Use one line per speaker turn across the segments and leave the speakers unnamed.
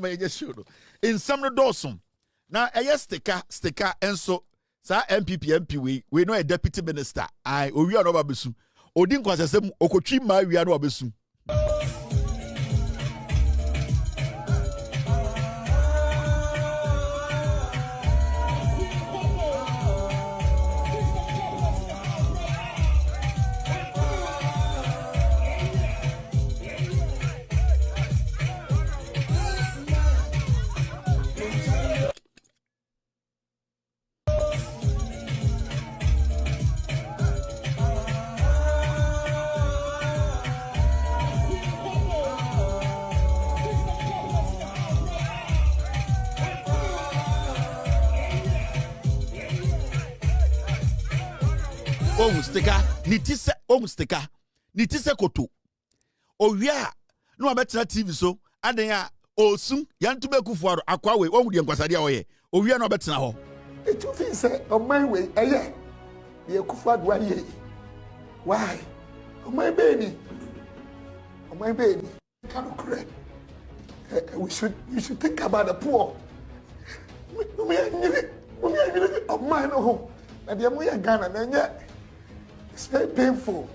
may just show. In some dosum. Now a sticker and so sa MPP we know a deputy minister. I we are no babesu. Odin kwasesem okotwi ma we are no babesu. Sticker nitise koto owia no abetena TV so aden a osum yantume kufuaro akwawe ohu de nkwasade a oye owia no abetena ho
it you feel say oman we eye ye kufuado aye why oman baby can correct we should think about the poor we of mine home and the moya Ghana na it's very painful.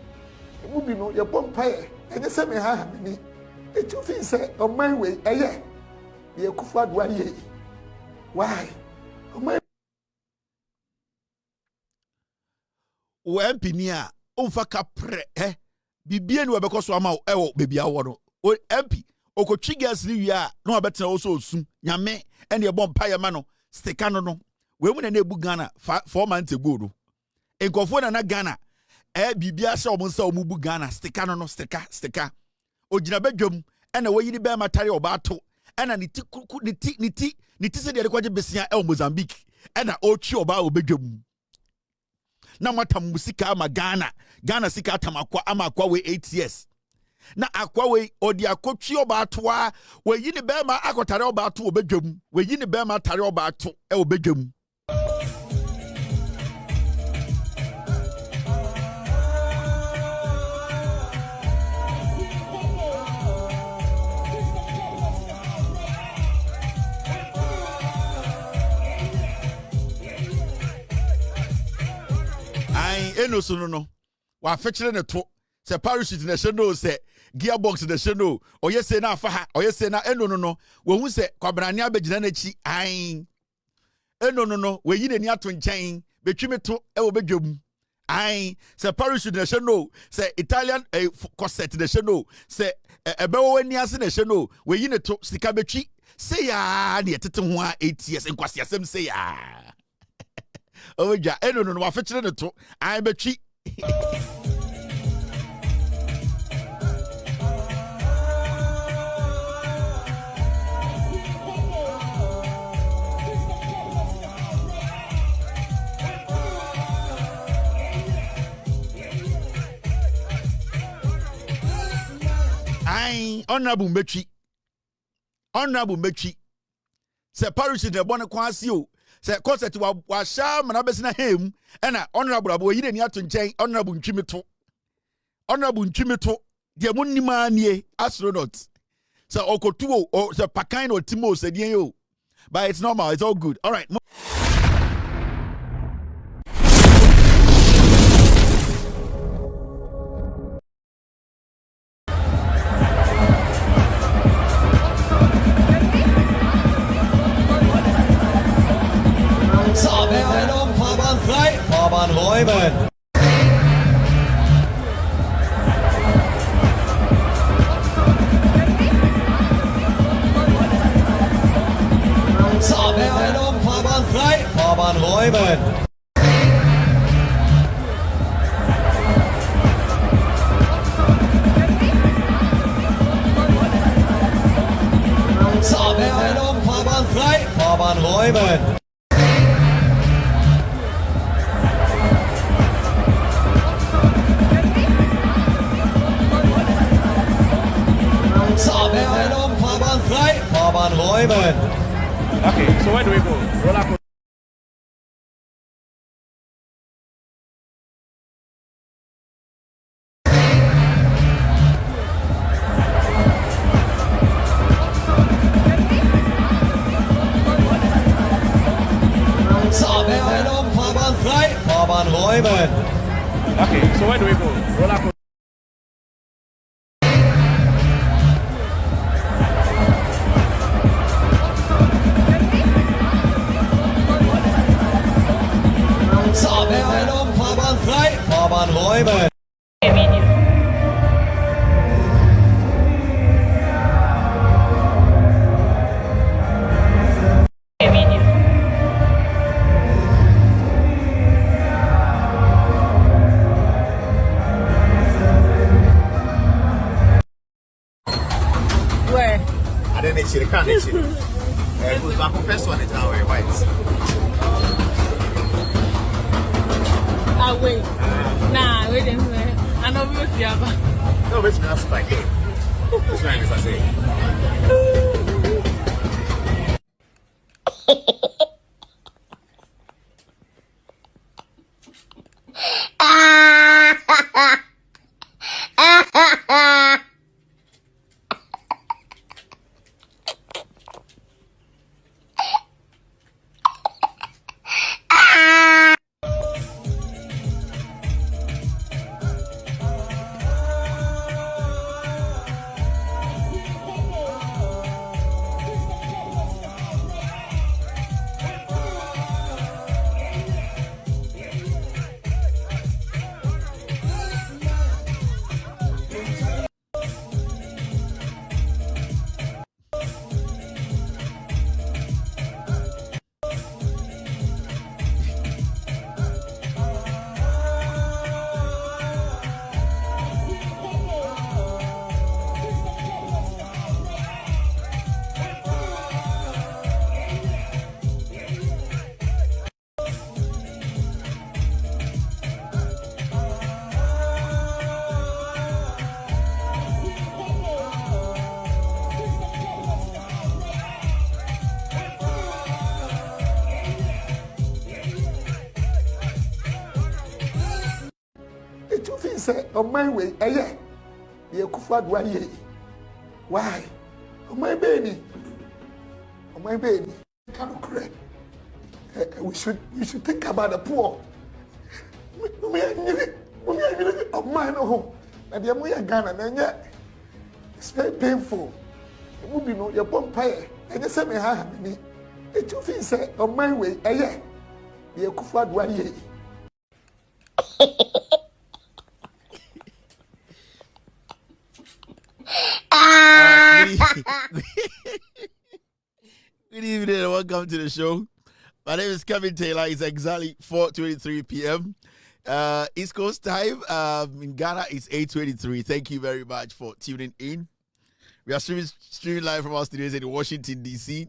It would be no your bumpire. And you say me ha me. It you feel say on my way. Aye. Ye kufad wa ye. Why? On my
Pinia umfaka pre bibie ni wabeko so ama ewo baby awo no. O MP okotwi gas ni wi no abetena also osum. Nyame ene ye bumpire ma no. Sticker no. We mu na ebu Ghana 4 months ago no. Enkofo na Ghana bibia sha omunsa omubu Ghana sticker no sticker ogina badwam ena woyini be matare obato ena niti se de kwaje besia Mozambique ena ochi oba obedwam na matam musika ama Ghana sika atamakwa ama akwa we 8 years na akwa we odi akotwi obato a woyini be ma akotare obato obedwam woyini be ma tare obato obedwam eno so no wa fetchire ne to se parachute na sheno se gearbox na sheno oyese na afa ha oyese na eno no wo hu se kwabrane abegina na chi ai eno no we yi ne ni ato nchen betwime to e wo bedwam ai se parachute na sheno se Italian corset na sheno se ebewo ani ase na sheno we yi ne to sika betwi se ya na yetete ho a 8 years nkwasi asem se ya Oja eno no wa fetchire ne to ai betwi ai honorable betwi se parachute de bone kwase o se concert wa sha mana besina hem ena honorable abo yire ni ato nchen honorable ntwimito de munima nie astronaut se okotuo o se pakan or timo se die yo but it's normal, it's all good. All right.
Fahrbahn räumen. Bewegung, Fahrbahn frei, Fahrbahn räumen. Bewegung, Fahrbahn frei, Fahrbahn räumen. Bewegung, Fahrbahn frei, Fahrbahn räumen.
Okay, so where do we go? Roller coaster.
Heumann.
Okay, so where do we go? Roller coaster.
So, wer erlaubt, Fahrbahn frei, Fahrbahn räumen.
Where?
I didn't actually can't actually. It was my first one is now white.
Ah, wait. Nah, wait a minute. I know we'll see about.
No, which means spike. Which means I say.
It you feel say on my way, yeah. The Kufa Dwaye. Why? On my baby. On my baby. Can't cry. We should think about the poor. Of mine home. And the Amuya Ghana, and yet it's very painful. It would be no your bumpire. And you say me ha me. It you feel say on my way, yeah. The Kufa Dwaye.
Good evening and welcome to the show. My name is Kevin Taylor. It's exactly 4:23 p.m. East Coast time. In Ghana, it's 8:23. Thank you very much for tuning in. We are streaming live from our studios in Washington, D.C.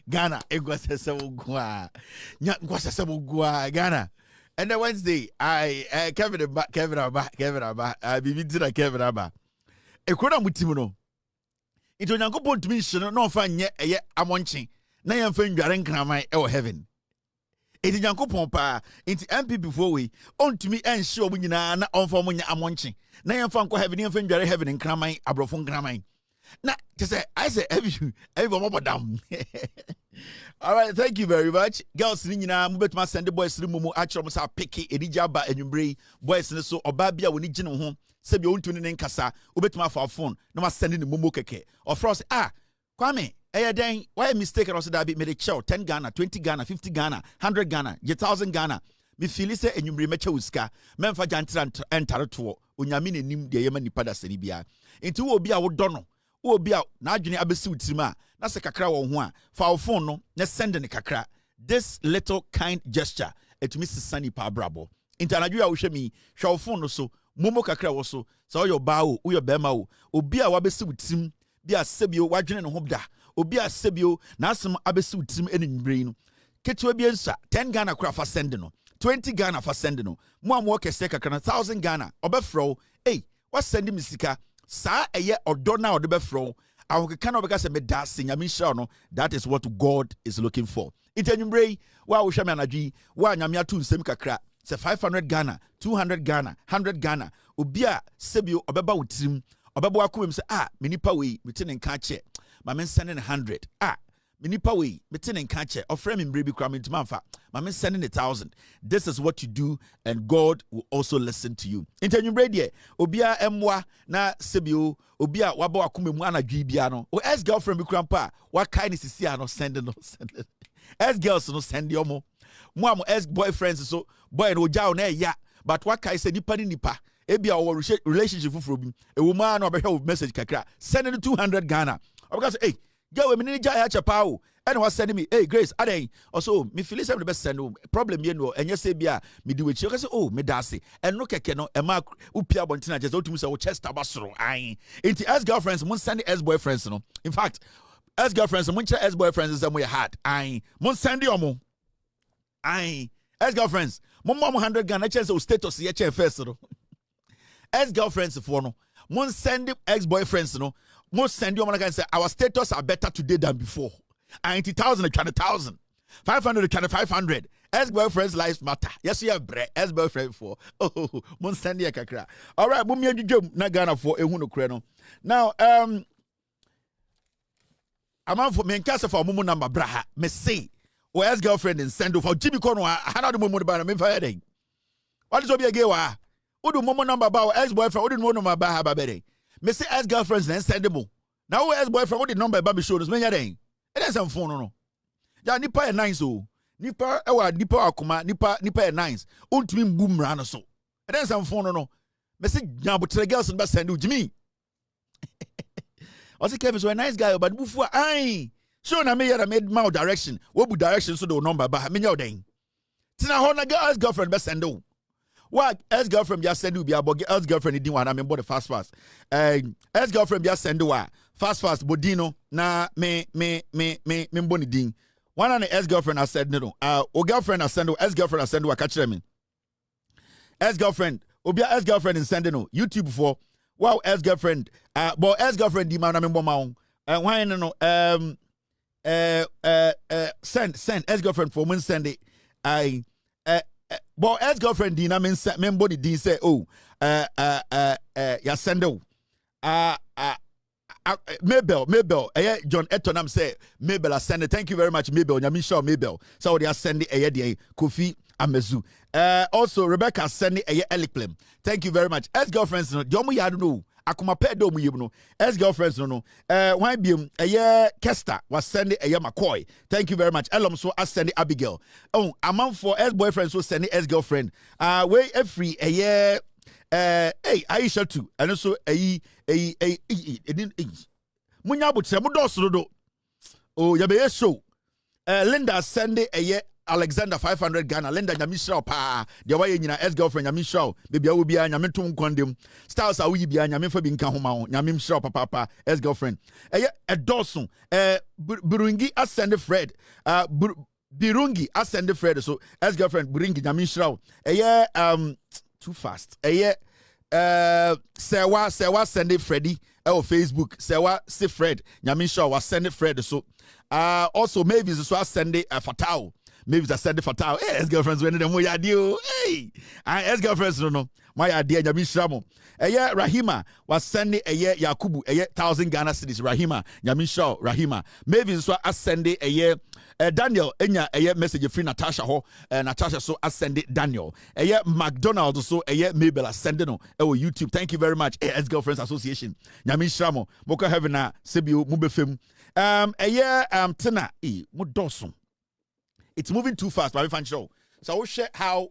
Ghana. Ghana. And then Wednesday, Kevin Abba. Kevin Abba. Ekona mutimu no. Ito nyankopon tumi hye no fa nye eye amonche. Na yemfa ndware nkraman e wo heaven. Iti nyankopon pa, inti MP before we ontumi enhye omu nyina na onfa omu nya amonche. Na yemfa nko heaven yemfa ndware heaven nkraman abrofo nkraman. Na say I say every mobodam. All right, thank you very much. Girls ni nyina mubetuma send the boys mumu achro mo sa picky edija ba enwumbre boys ni so oba bia woni gine ho sebi ontu ne nkasa obetuma fa phone na ma send ni mumu keke of course Kwame den why mistake and also that be made chill 10 Ghana 20 Ghana 50 Ghana 100 Ghana 1000 Ghana me feel say enwumbre mecha uska memfa jantra entare to onyame nanim de yema nipa da sani bia enti wo obi a wo dono wo obi a na adwene abesi utirima na se kakra wo ho a fa phone no na send ne kakra this little kind gesture etumi sisani pa brabo enti anadwo a wo hwe mi hwe phone no so momo kakra wo so so yo ba wo yo bema wo obi a wabesi utim bi a sebio wadwene ne ho da obi a sebio na asem abesi utim enimbre no ketwa bi ensa 10 Ghana kra fa send no 20 Ghana fa send no mo am wo kese kakra na 1000 Ghana obefro what send me sika sa eye odo na odebefro awokeka na obeka se me da senyame hira no that is what God is looking for itanyumbre wa wo hwa me anadwi wa nyame atu nsem kakra se 500 Ghana 200 Ghana 100 Ghana obi a sebio obeba wotirim obeba akomem se menipa we meti ne nka che ma men send 100 Minipa way, metin and catcher, or frame in baby cram into manfa. Mamma sending 1,000. This is what you do, and God will also listen to you. Interview radio, Obia Mwa na Sebio, Obia Wabo Akumana Gibiano, or as girlfriend be grandpa, what kind is Siano sending no sending? As girls no send yomo. Mom as boyfriends so boy and Ojao ne ya, but what kind said nipa. Ebia our relationship from a woman or a message kakra, sending 200 Ghana. Because hey. Girl, we need to chapao. And was sending me, hey Grace, ade. Also, me feel the best send problem you know, and you say bia me do it. You say, oh, me dasi. And no keke no, e mark upia bontina just to me say chest abasro. Aye. Inti as girlfriends, mun send as boyfriends no. In fact, as girlfriends, mun as boyfriends is them we hard. Aye. Mun send you mo. Aye. As girlfriends, mun mom 100 Ghana chance o status ye che first no. As girlfriends for no. Mun send ex-boyfriends no. Most send you can say our status are better today than before. 90,000 to 1,000. 500 to 500. Ex-boyfriends lives matter. Yes, you have bread. Ex-boyfriend for. Oh, mon send you kakra. All right, bumi you na Ghana for ehunu kreno. Now, I'm out for me case for mumu number braha. Me say, or ex-girlfriend and send for Jimmy Kono. I know the mumu ba me fa heading. What is obi agewa? Udu mumu number ba ex-boyfriend. Udu mumu number ba ha ba bere. Me say ex-girlfriends then send them. Now ex-boyfriend what the number baby show us me yadeng. It is some phone no. Ja nipa e nice so. Nipa nipa akuma nipa e nice. Untumi boom ran so. It is some phone no. Me say nyabotre girls and send you Jimmy. I say Kevin so a nice guy but bufu ai. Show na me yada made mouth direction. What bu direction so the number ba me yadeng. Tina ho na girl's girlfriend be send you. What ex-girlfriend just send you be about ex-girlfriend didn't want to body fast. Ex-girlfriend just send you fast bodino na me boni ding. One of the ex-girlfriend I said no. O girlfriend I send you ex-girlfriend I send you catch me. Ex-girlfriend obia ex-girlfriend in send no YouTube for wow ex-girlfriend but ex-girlriend di man na me boma why no send ex-girlfriend for when send it but ex-girlfriend Dina men body Dean say oh ya sendo Mabel John Etonam say Mabel I send it. Thank you very much Mabel nyami sure Mabel so they are sending a Kofi Amezu also Rebecca sending a Elikplem. Thank you very much. Ex-girlfriends no domu ya no akuma pe do mu yibno ex-girlfriends no why be Kester was sending a McCoy. Thank you very much. Elom so I sending Abigail. Oh, among for ex-boyfriend so sending ex-girlfriend. Way free hey Aisha too. And also munya but se mudo do. Oh, yabe show. Linda sending a Alexander 500 Ghana. Linda nyamisha pa. The way nyina ex-girlfriend nyamisha. Baby I will be nyame tum kwandem. Stars are we be nyame fa bi nka homa. Nyamisha papa ex-girlfriend. A Dawson. Burungi ascend Fred. Birungi ascend Fred. So ex-girlfriend Burungi nyamisha. Too fast. Sewa send Freddy. Facebook. Sewa say Fred. Nyamisha was send Fred. So also maybe so send Fatao. Maybe I said the fatal. Hey, ex-girlfriends when them we deal. Hey, ex-girlfriends no. My idea Nyami Shamo. Rahima was sending Yakubu 1,000 Ghana cedis. Rahima Nyami Shaw Rahima. Maybe so I send Daniel enya message free Natasha ho. Natasha so I send it Daniel. McDonald's so Mabel I send no. YouTube. Thank you very much. Ex-girlfriends association. Nyami Shamo. Moka Heavena Sebio Mubefem. Tena Mudosun. It's moving too fast, but I'm sure. So I will share how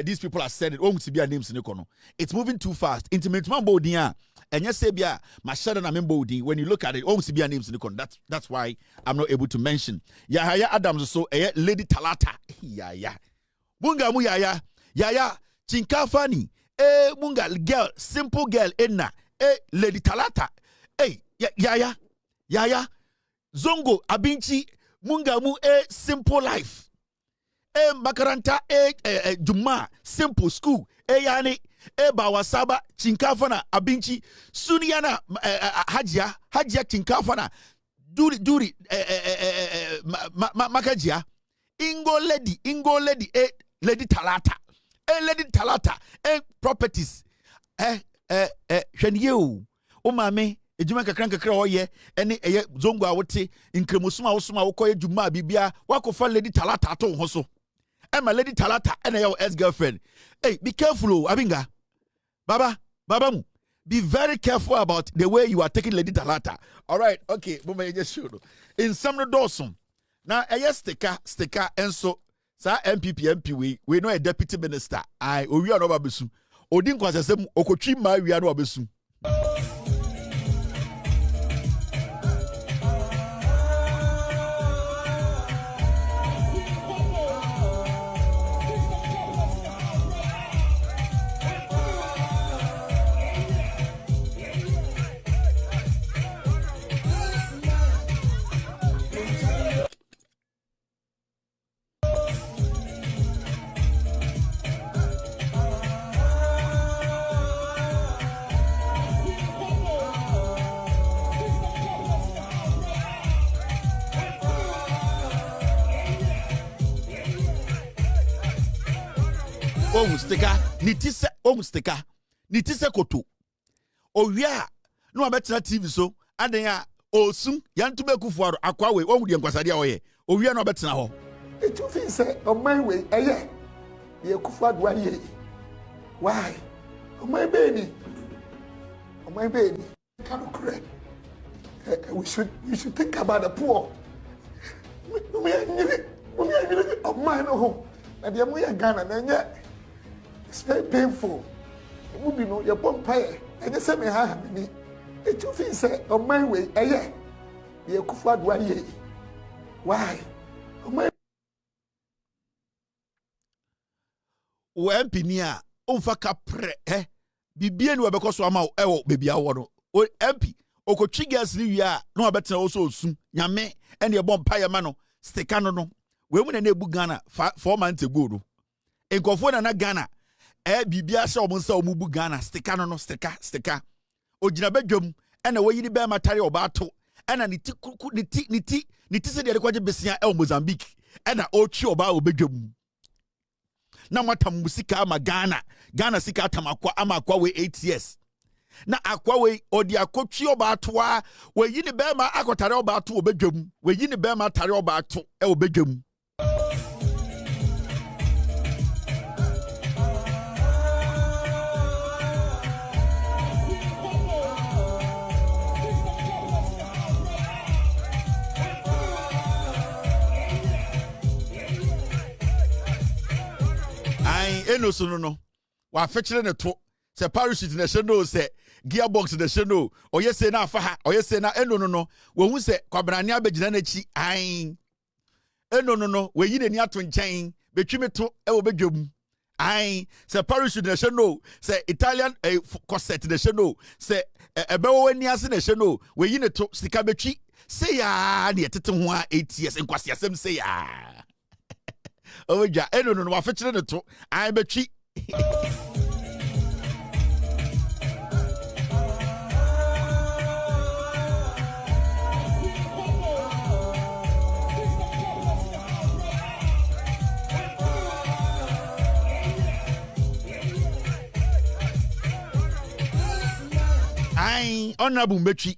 these people are sending. Oh, to be a names in the corner. It's moving too fast. Intimate man bodia. And yes, Sabia, my shadow na membodi. When you look at it, oh, to be a names in the corner. That's why I'm not able to mention. Yahaya Adams so Lady Talata. Yeah. Munga mu yaya. Chinkafani. Munga girl, simple girl enna. Lady Talata. Yaya. Zongo Abinchi. Mungamu simple life. Makaranta Juma simple school. Yani Bawasaba Chinkafana Abinchi Suniana Hajia Chinkafana Duri Makajia Ingo lady Lady Talata Lady Talata properties Shenyu Umame ejuma kakra oye ene eye zongo a wote inkremosuma wosoma wokoye juma bibia wakofa lady talata to ho so ema lady talata ene your ex-girlfriend. Hey, be careful, Abinga. Baba mu. Be very careful about the way you are taking Lady Talata. All right, okay. Just show. In some Dawson. Now, a sticker, and so, sir, MPP, we know a deputy minister. We are no babisu. Odin kwasem okochi ma we are no babisu. Sticker, nitise koto. Owia no abetra TV so adan a osum yantume kufuaro akwawe ohudi enkwasade a oye. Owia no abetra ho.
Etu fin say oman we eye. Ye kufuado aye. Why? Oman baby. Cannot correct. We should think about the poor. We are oman no. Na dia mo ya Ghana na nya. It's very painful. You know, your bumpire, and the same me. It two things say on my way, a year. The Kufad 1 year. Why? On my
when Pinia, Umfaka pre, Bibian were because I'm out, baby, I want to. MP, Okochigas Livia, no better also soon, Yame, and your bumpire mano, Stekano. Women and Nebugana 4 months ago. And Kofona na Ghana. Bibia sha omonsa omubu Ghana stika no stika ogina badwam ena wayini be matare obato ena niti se de kwaje besia Mozambique ena ochi oba obadwam na matam musika ama Ghana sika tamakwa ama akwa we 8 years na akwa we odi akotwi obato a wayini be ma akotare obato obadwam wayini be ma tare obato obadwam. Eno so no wa fetchire ne to se parachute na sheno se gearbox na sheno oye se na afa ha oye se na eno no wo hu se kwabrane abegina na chi an eno no we yi nani ato nchen betwime to e wo bedwam an se parachute na sheno se Italian corset na sheno se ebewo wani ase na sheno we yi ne to sika betwi se ya na yetete ho a 8 years nkwasi asem se ya. Oh ja, no, wa fetchire ne to. I betwi. Honorable Mechi.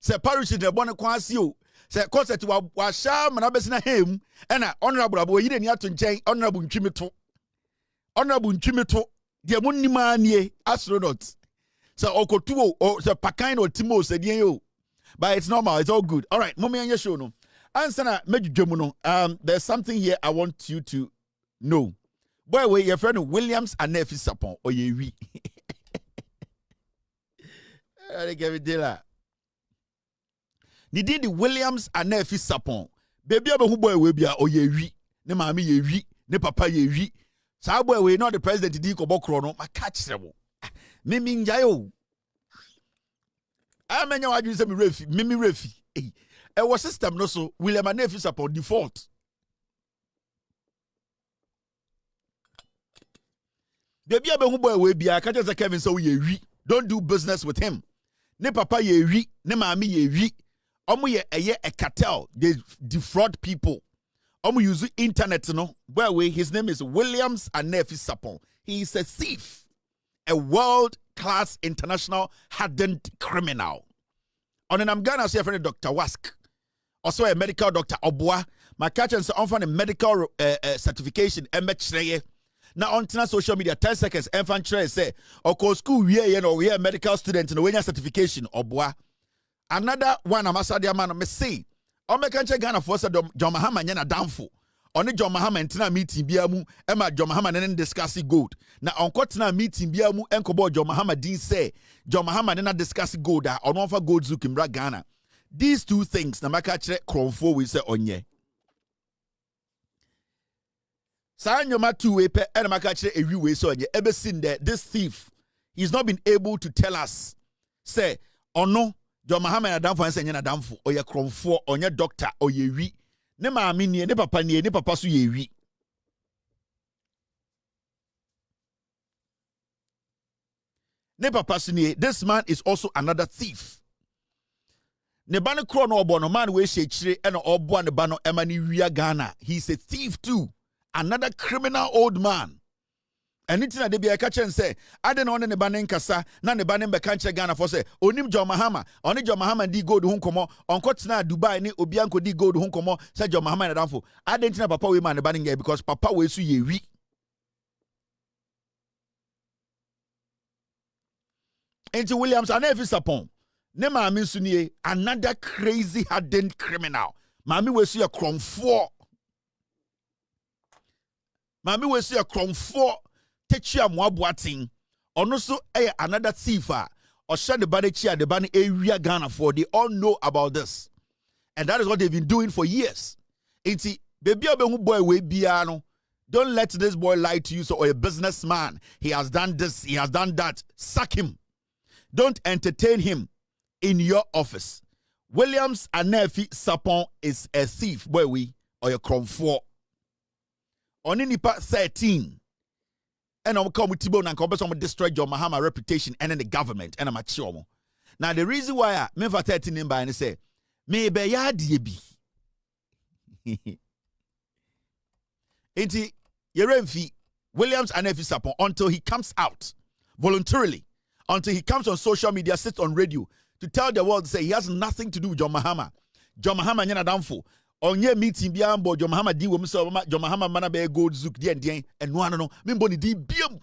Se parish de bonne kwasi o. Se concert wa sha mana besina hem ena honorable abo yire ni ato nchen honorable ntwimito de munima nie astronaut se okotuo o se pakan no timo se die yo but it's normal, it's all good. All right, mommy anya show no answer na medwedwemu no. There's something here I want you to know. Boy, we your friend Williams and Nefi Sapon oyewi. I give it dealer. Ni di Williams and Nefi Sapon. Baby abe hu boy we bia oyewi. Ne maami yewi, ne papa yewi. Sa boy we not the president di ko bokro no, ma catch sebo. Mimi njayo. Amenya waju se mi refi, mimi refi. E was system no so William and Nefi Sapon default. Baby abe hu boy we bia catch se Kevin so yewi. Don't do business with him. Ne papa yewi, ne maami yewi. Omu ye a cartel, they defraud people. Omu use internet no. Where his name is Williams and Nefi Sapon. He is a thief, a world class international hardened criminal. On an Ghana say friend Dr. Wask. Also a medical doctor Obwa. My catch and say on a medical certification MHRE. Now on social media 10 seconds enfant say or school we are medical student and we certification Obwa. Another one amasadia man me say o me kan che Ghana for say John Mahama nya na damfo. Oni John Mahama ntina meeting bia mu e ma John Mahama ne discuss gold. Na onko tena meeting bia mu enkobo John Mahama din say John Mahama ne na discuss gold a ono fa gold zook in Ghana. These two things na maka kire kronfo we say onye. Sa nyoma two we pe e na maka kire ewi we say onye. Ebe sin there this thief he's not been able to tell us say ono John Mahama na damfo say nya na damfo oye kronfo onye doctor oye wi. Ne maami nie ne papa nie ne papa so ye wi. Ne papa so nie, this man is also another thief. Ne ba ne kro no obo no man we hye kire e no obo ne ba no ema ne wia Ghana. He's a thief too. Another criminal old man. Anything that they be a catch and say, I don't know ne ba ne nkasa na ne ba ne be kanche Ghana for say onim John Mahama oni John Mahama di gold hun komo onko tena Dubai ni obianko di gold hun komo say John Mahama na danfo I didn't know papa we man ne ba ne because papa we su ye wi. Enti Williams anefi sapon ne maami su nie another crazy hardened criminal maami we su ye kromfo maami we su ye kromfo Techia Mwabuating, or so another thief, or shut the body chia, the body area Ghana for. They all know about this. And that is what they've been doing for years. It's baby boy we biano. Don't let this boy lie to you. So, or a businessman, he has done this, he has done that. Sack him. Don't entertain him in your office. Williams Anefi Sapon is a thief, boy we, or a cromfo. On any part 13. And I'm come with Tibo and come destroy John Mahama reputation and then the government and I'm a chomo. Now the reason why I me for 13 in by and say me be ya die Enti Yeremfi Williams and Efi Sapon until he comes out voluntarily, until he comes on social media, sits on radio to tell the world, say he has nothing to do with John Mahama. John Mahama nyana damfo. Onye meeting bia mbo John Mahama di wo so John Mahama mana be gold zook die and no membo ni di biam.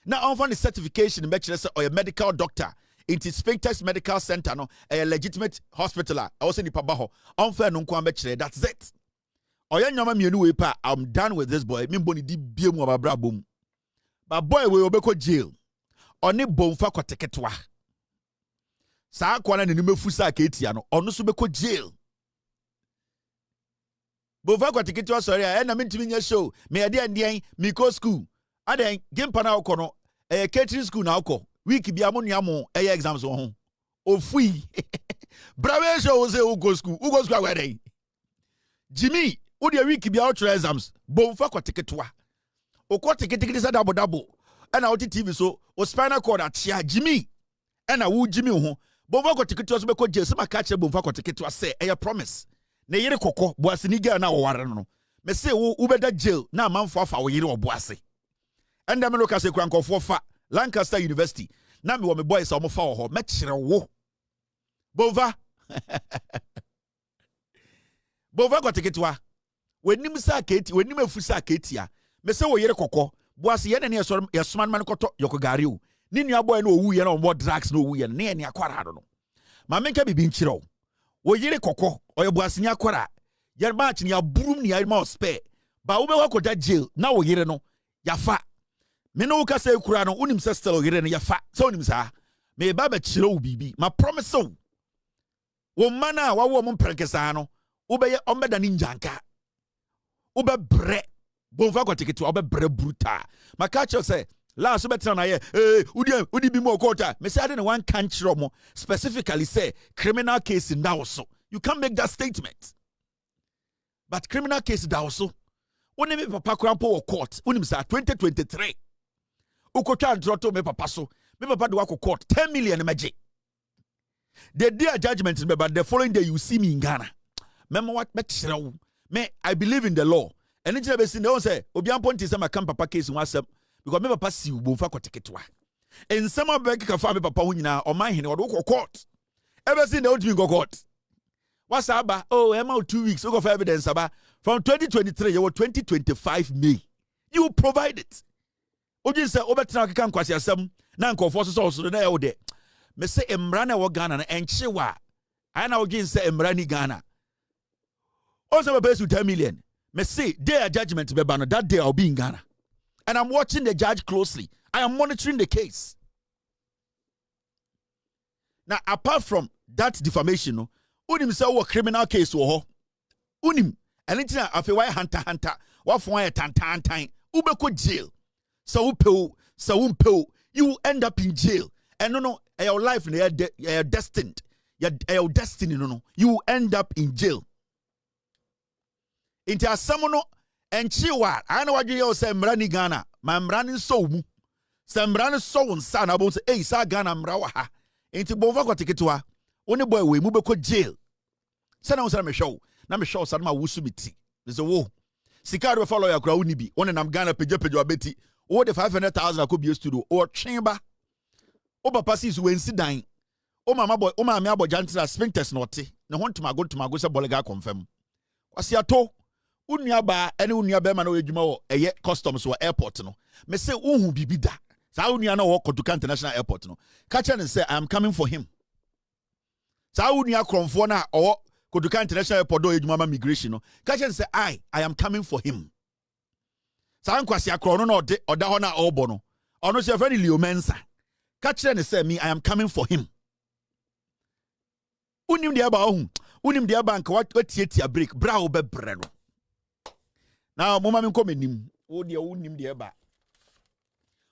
Now on the certification make sure say or a medical doctor into Sphinx Medical Center no a legitimate hospital I also ni paba ho on fair no kwa make sure that's it. Oya nyama mienu we pa I'm done with this boy membo ni di biam wa babra bom. But boy we obeko jail. Oni bomfa koteketwa. Saa kwa na ni mefusa ka etia no ono so beko jail. Bova kwa tikiti wa sorry na mentimi nya show me ade andien me go school aden gimpa na ukono catering school na uko week bia mo nua mo exams wo ho ofui brawe show say ugo school where Jimmy wo de week bia o try exams bova kwa tikiti wa ukọ tikiti sa double na wo TV so o spinal cord achia Jimmy na wo Jimmy ho bova kwa tikiti so be ko je se maka che bova kwa tikiti wa say promise ne yere kokko boase ni girl na wo ware no me say wo ubeda jail na manfo afa wo yere oboase enda me no ka se krankofo fa Lancaster University na me wo me boys a mo fa wo ho me kire wo bova ko tiketwa wenim sa keti wenim afu sa ketia me say wo yere kokko boase ye ne ye soman man koto yokogare o ni nua boy na owu ye na mo drugs na owu ye ne ye ne akwara no ma menka bibi nkire wo wo yere kokko oye boase nya kwara yer match ni aburum ni ay ma spare ba wo be wakoda jail na wo yere no yafa me no ka say kura no unim se still yere no yafa so unim sa me ba ba kire wo bibi ma promise wo mana wa wo mo prenkesa no wo be ye ombeda ni njanka wo be bre bonfa ko ticket wo be bre bruta ma ka che say last better na ye udi bi mo kota me say I didn't one country mo specifically say criminal case in also you can't make that statement but criminal case da also when me papa krampo wo court unim say 2023 ukotwa droto me papa so me papa de wako court 10 million meje the day judgment but the following day you see me in Ghana memo what me I believe in the law and it be say they say obi amponti say my papa case wasem because me papa si ubonfa ko tiketwa In some of the family papa hunina or my hen or court. Ever seen the old go court? What's about? Oh, I'm out 2 weeks. Of evidence about from 2023, you were 2025 May. You provide it. Oji say obetra kan kwasi asem na nkofo so so na e de. Me say emra na wo Ghana na enchewa. I na oji say emra ni Ghana. Also be pay 10 million. Me say day of judgment be ban that day I'll be in Ghana. And I'm watching the judge closely. I am monitoring the case. Now apart from that defamation no, unim say wo criminal case wo ho. Unim anything afi why hunter what for why tantan ubeko jail. So you will end up in jail. And no, your life you're destined. Your destiny, no. You will end up in jail. Into a samono and chiwa. I know what you say, Mrani Ghana. My Mrani so mu. Sambrani so son about say, sa Ghana mrawaha. Into Bova got ticket to her. Only boy we move ko jail. Sana was me show. Na me show sana wusubiti. There's a wo. Sikaro follow your crowd nibi. One and I'm Ghana pejo abeti. Or the 500,000 I could be used to do, or chamber. O papa sis when sit down. O mama boy, o mama boy jantra sphincters naughty. No want to my go say bolega confirm. What's your toe? Unya ba any unya be man o ejuma eye customs or airport no. Me say unhu bibi da. Sa unya na walk to international airport no. Catch and say I am coming for him. Sa unya kromfo na or Koduka international airport do ejuma migration no. Catch and say I am coming for him. San kwasi akro no oda ho na obo no ono se friend Leo Mensa catch them say me I am coming for him unim de aba ohun unim de aba nka watietia break bra wo be bre no now mama me come nim wo de unim de aba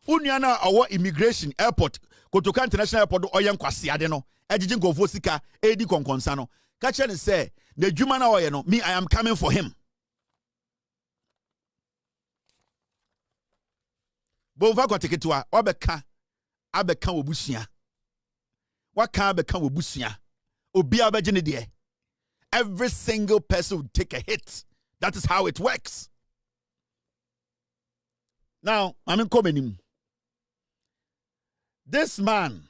unua na owo immigration airport Kotoka international airport do oyen kwasi ade no ejiji nkofo sika edi konkonsa no catch them say the dwuma na oye no me I am coming for him. Bova kwa tiketwa obeka abeka obusia waka abeka obusia obi abeje ne de every single person will take a hit. That is how it works. Now I'm in coming. This man,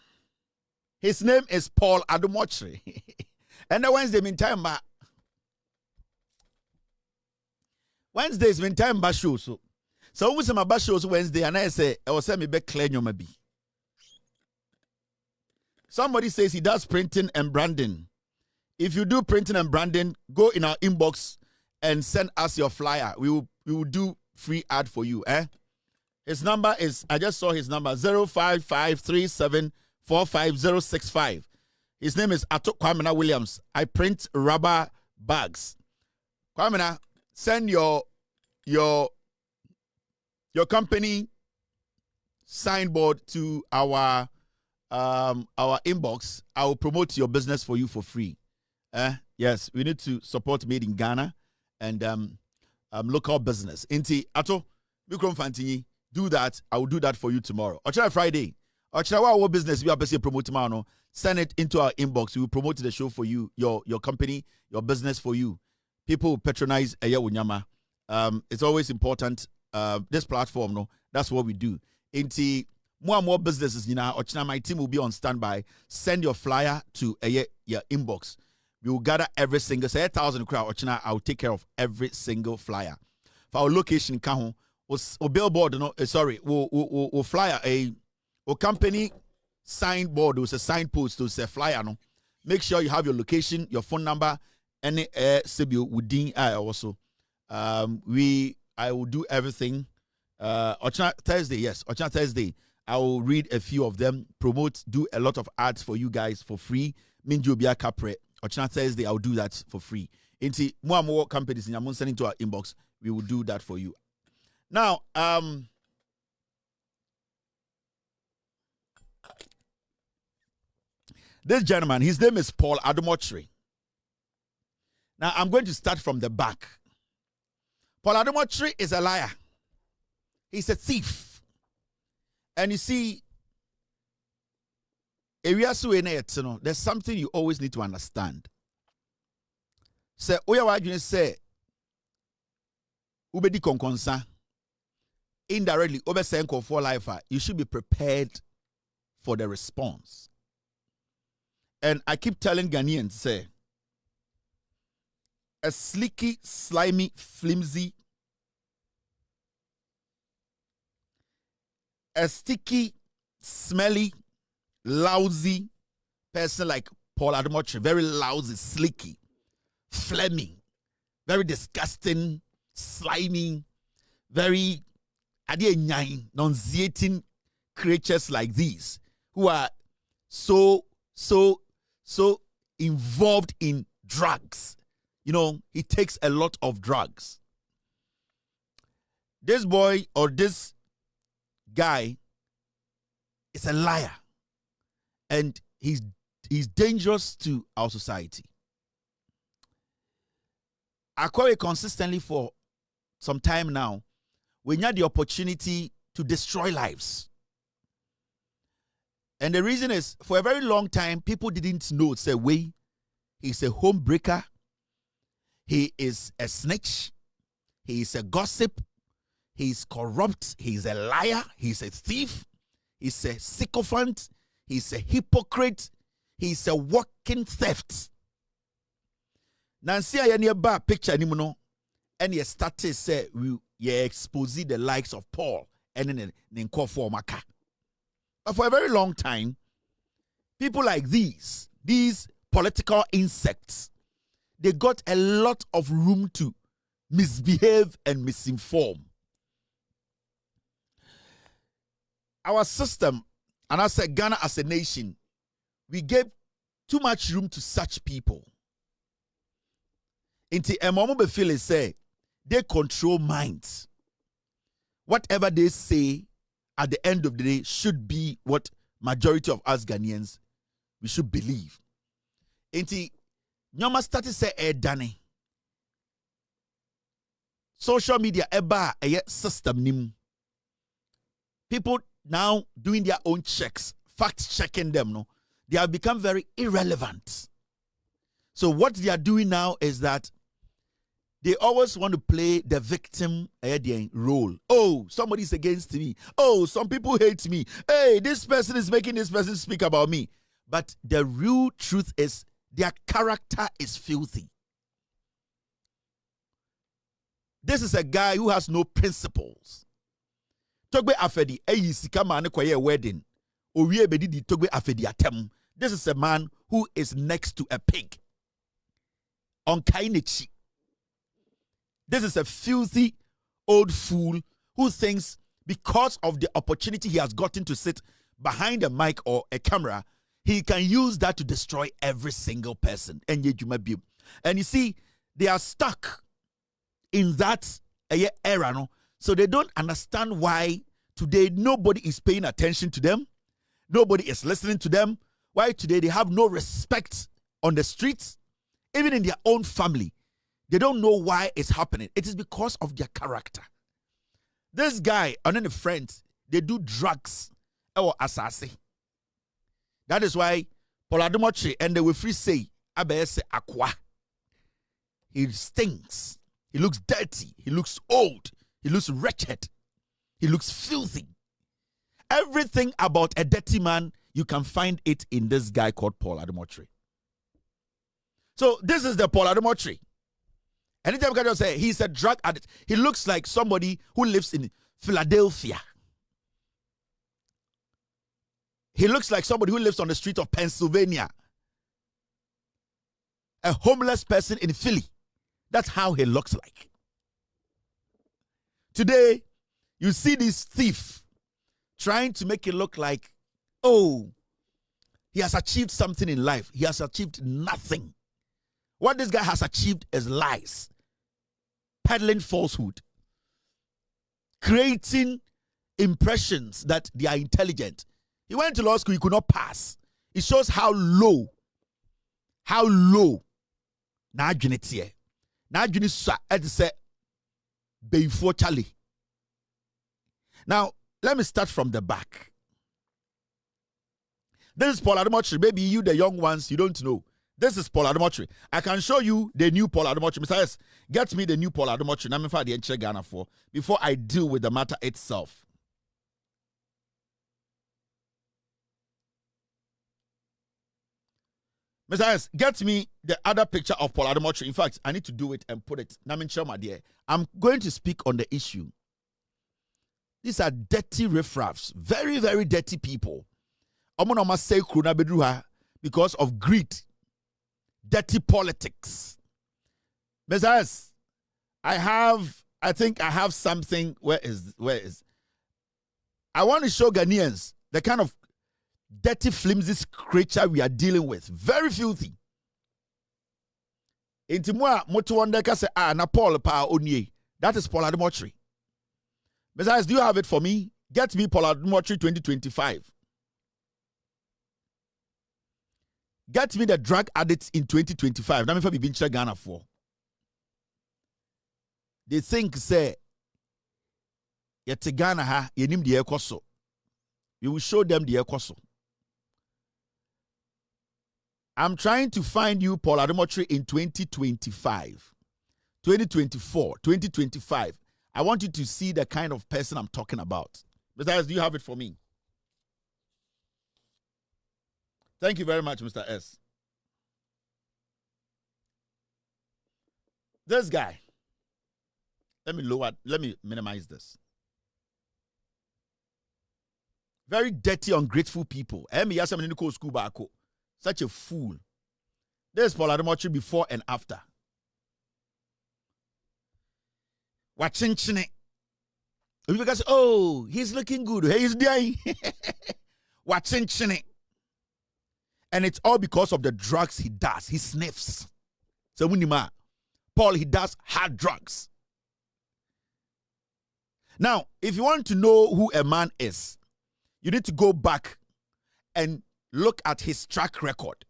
his name is Paul Adumochri. And the Wednesday meantime Wednesday's meantime ba show so we say my bash shows Wednesday and I say I will send me back clear your maybe. Somebody says he does printing and branding. If you do printing and branding, go in our inbox and send us your flyer. We will do free ad for you. His number is, I just saw his number, 05537450565. His name is Ato Kwamina Williams. I print rubber bags. Kwamina, send your company signboard to our inbox. I will promote your business for you for free. Yes, we need to support Made in Ghana and local business. Inti Ato Bikrom Fantini, do that. I will do that for you tomorrow. Or Friday. Or what business we are busy promoting now. Send it into our inbox. We will promote the show for you, your company, your business for you. People patronize Wunyama. It's always important. This platform, no, that's what we do. Inti more and more businesses, my team will be on standby. Send your flyer to your inbox. We will gather every single, say 1,000 crowd. I'll take care of every single flyer. For our location, Kahon, or billboard, we'll flyer a company signboard, there's a signpost, there's a flyer. No, make sure you have your location, your phone number, any CBO within also. I will do everything. Thursday, yes. Thursday, I will read a few of them, promote, do a lot of ads for you guys for free. Minjubia Capre. Thursday, I will do that for free. Into more and more companies in Yamun sending to our inbox, we will do that for you. Now, this gentleman, his name is Paul Adumochri. Now, I'm going to start from the back. Paul Adumochri is a liar. He's a thief. And you see, there's something you always need to understand. Say, say, ubedi konkonsa. Indirectly, for life, you should be prepared for the response. And I keep telling Ghanaians, say, a slicky, slimy, flimsy, a sticky, smelly, lousy person like Paul Ademotre, very lousy, slicky, phlegmy, very disgusting, slimy, very nauseating creatures like these who are so involved in drugs. You know, he takes a lot of drugs. This boy or this guy is a liar, and he's dangerous to our society. Akwawe consistently for some time now, we had the opportunity to destroy lives. And the reason is, for a very long time, people didn't know, say, way, he's a home breaker, he is a snitch, he is a gossip, he's corrupt, he's a liar, he's a thief, he's a sycophant, he's a hypocrite, he's a walking theft. Nancy ayaniaba picture ni muno, and you started say you expose the likes of Paul and then for maka. But for a very long time, people like these political insects, they got a lot of room to misbehave and misinform. Our system, and I said Ghana as a nation, we gave too much room to such people. Inti emomo be feel say they control minds. Whatever they say at the end of the day should be what majority of us Ghanaians we should believe. Inti nyoma started say dane. Social media eba system nim. People now doing their own checks, fact checking them, no, they have become very irrelevant. So what they are doing now is that they always want to play the victim role. Oh, somebody's against me. Oh, some people hate me. Hey, this person is making this person speak about me. But the real truth is their character is filthy. This is a guy who has no principles. Togbe afedi eyi sika man kwaye wedding. Owie bedidi togbe afedi atem. This is a man who is next to a pig. On kainichi. This is a filthy old fool who thinks because of the opportunity he has gotten to sit behind a mic or a camera, he can use that to destroy every single person. And you see, they are stuck in that era, no? So they don't understand why today nobody is paying attention to them. Nobody is listening to them. Why today they have no respect on the streets, even in their own family. They don't know why it's happening. It is because of their character. This guy and then the friends, they do drugs or assassin. That is why Paul Ademotre and the Wefri say, Abese Aqua. He stinks. He looks dirty. He looks old. He looks wretched. He looks filthy. Everything about a dirty man, you can find it in this guy called Paul Ademotre. So this is the Paul Ademotre. Anytime you can say he's a drug addict, he looks like somebody who lives in Philadelphia. He looks like somebody who lives on the street of Pennsylvania. A homeless person in Philly. That's how he looks like. Today, you see this thief trying to make it look like, oh, he has achieved something in life. He has achieved nothing. What this guy has achieved is lies, peddling falsehood, creating impressions that they are intelligent. He went to law school, he could not pass. It shows how low na adwene na adwene sa say before Charlie. Now, let me start from the back. This is Paul Ademotre. Maybe you, the young ones, you don't know. This is Paul Ademotre. I can show you the new Paul Ademotre. Mr. S, get me the new Paul Ademotre. I'm for the entire Ghana for before I deal with the matter itself. Mr. S, get me the other picture of Paul Adamotri. In fact, I need to do it and put it. I'm going to speak on the issue. These are dirty riffraffs, very, very dirty people. Because of greed, dirty politics. Mr. S, I think I have something. Where is? I want to show Ghanaians the kind of dirty, flimsy creature we are dealing with. Very filthy. Intimwa motuwanda kase na Paul pa onye. That is Paul Adamotri. Besides, do you have it for me? Get me Paul Adamotri 2025. Get me the drug addicts in 2025. Now me for be Ghana for. They think say yet Ghana ha yenim the ekoso. You will show them the ekoso. I'm trying to find you Paul Adamotri in 2025, 2024, 2025. I want you to see the kind of person I'm talking about. Mr. S, do you have it for me? Thank you very much, Mr. S. This guy. Let me minimize this. Very dirty, ungrateful people. Such a fool. There's Paul Adamotri before and after. Watching chine. People say, oh, he's looking good. Hey, he's dying. Watching chine. And it's all because of the drugs he does. He sniffs. So Paul, he does hard drugs. Now, if you want to know who a man is, you need to go back and look at his track record.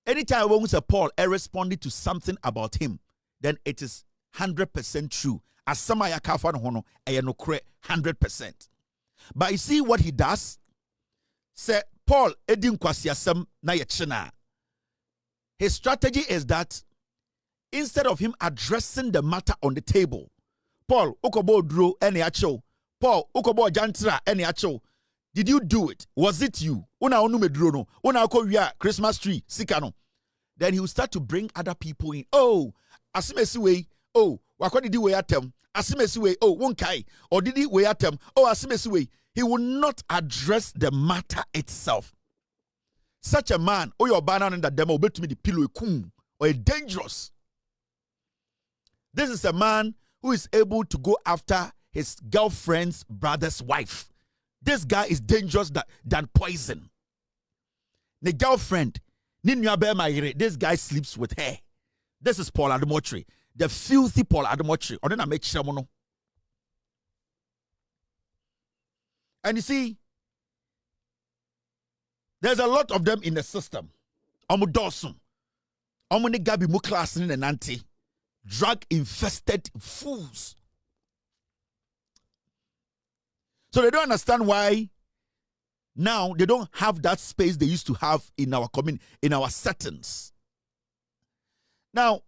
Anytime when we say Paul responded to something about him, then it is 100% true. As Samaya Kafan Hono, 100%. But you see what he does? Say Paul Edin Kwasiasem na yechina. His strategy is that instead of him addressing the matter on the table, Paul Ukobo Drew any acho, Paul Ukobo Jantra any acho. Did you do it? Was it you? Una onu medrono. Una ko wia Christmas tree sikano. Then he will start to bring other people in. Oh, asimesi way. Oh, wakwa did we atem? Asimesi way. Oh, wonkai. Or did he we atem? Oh, asimesi way. He will not address the matter itself. Such a man, oh, your banana in the demo, bet me the pillow kum or a dangerous. This is a man who is able to go after his girlfriend's brother's wife. This guy is dangerous than poison. The girlfriend, this guy sleeps with her. This is Paul Adamotri, the filthy Paul Adamotri. And you see, there's a lot of them in the system. Omudosum, Gabi Muklas in an anti, drug infested fools. So they don't understand why now they don't have that space they used to have in our community, in our settings. Now,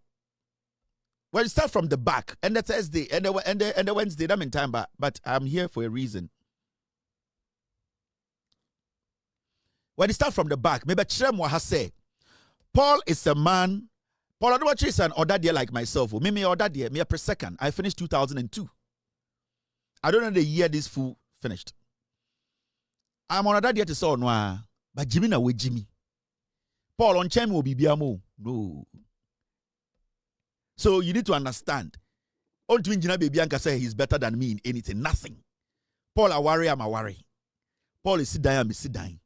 when you start from the back, and the Thursday, and the Wednesday, I'm in time, but I'm here for a reason. When you start from the back, maybe Chiremwa has said, Paul is a man, Paul Adamotri is an order dear like myself. Me order dear, me per second. I finished 2002. I don't know the year this fool finished. I'm on a daddy to saw no, but Jimmy na we Jimmy. Paul on Chem will be biamo. No. So you need to understand. On to Injina baby Anka say he's better than me in anything. Nothing. Paul a worry, I'm a worry. Paul is sit down, I'm sit down.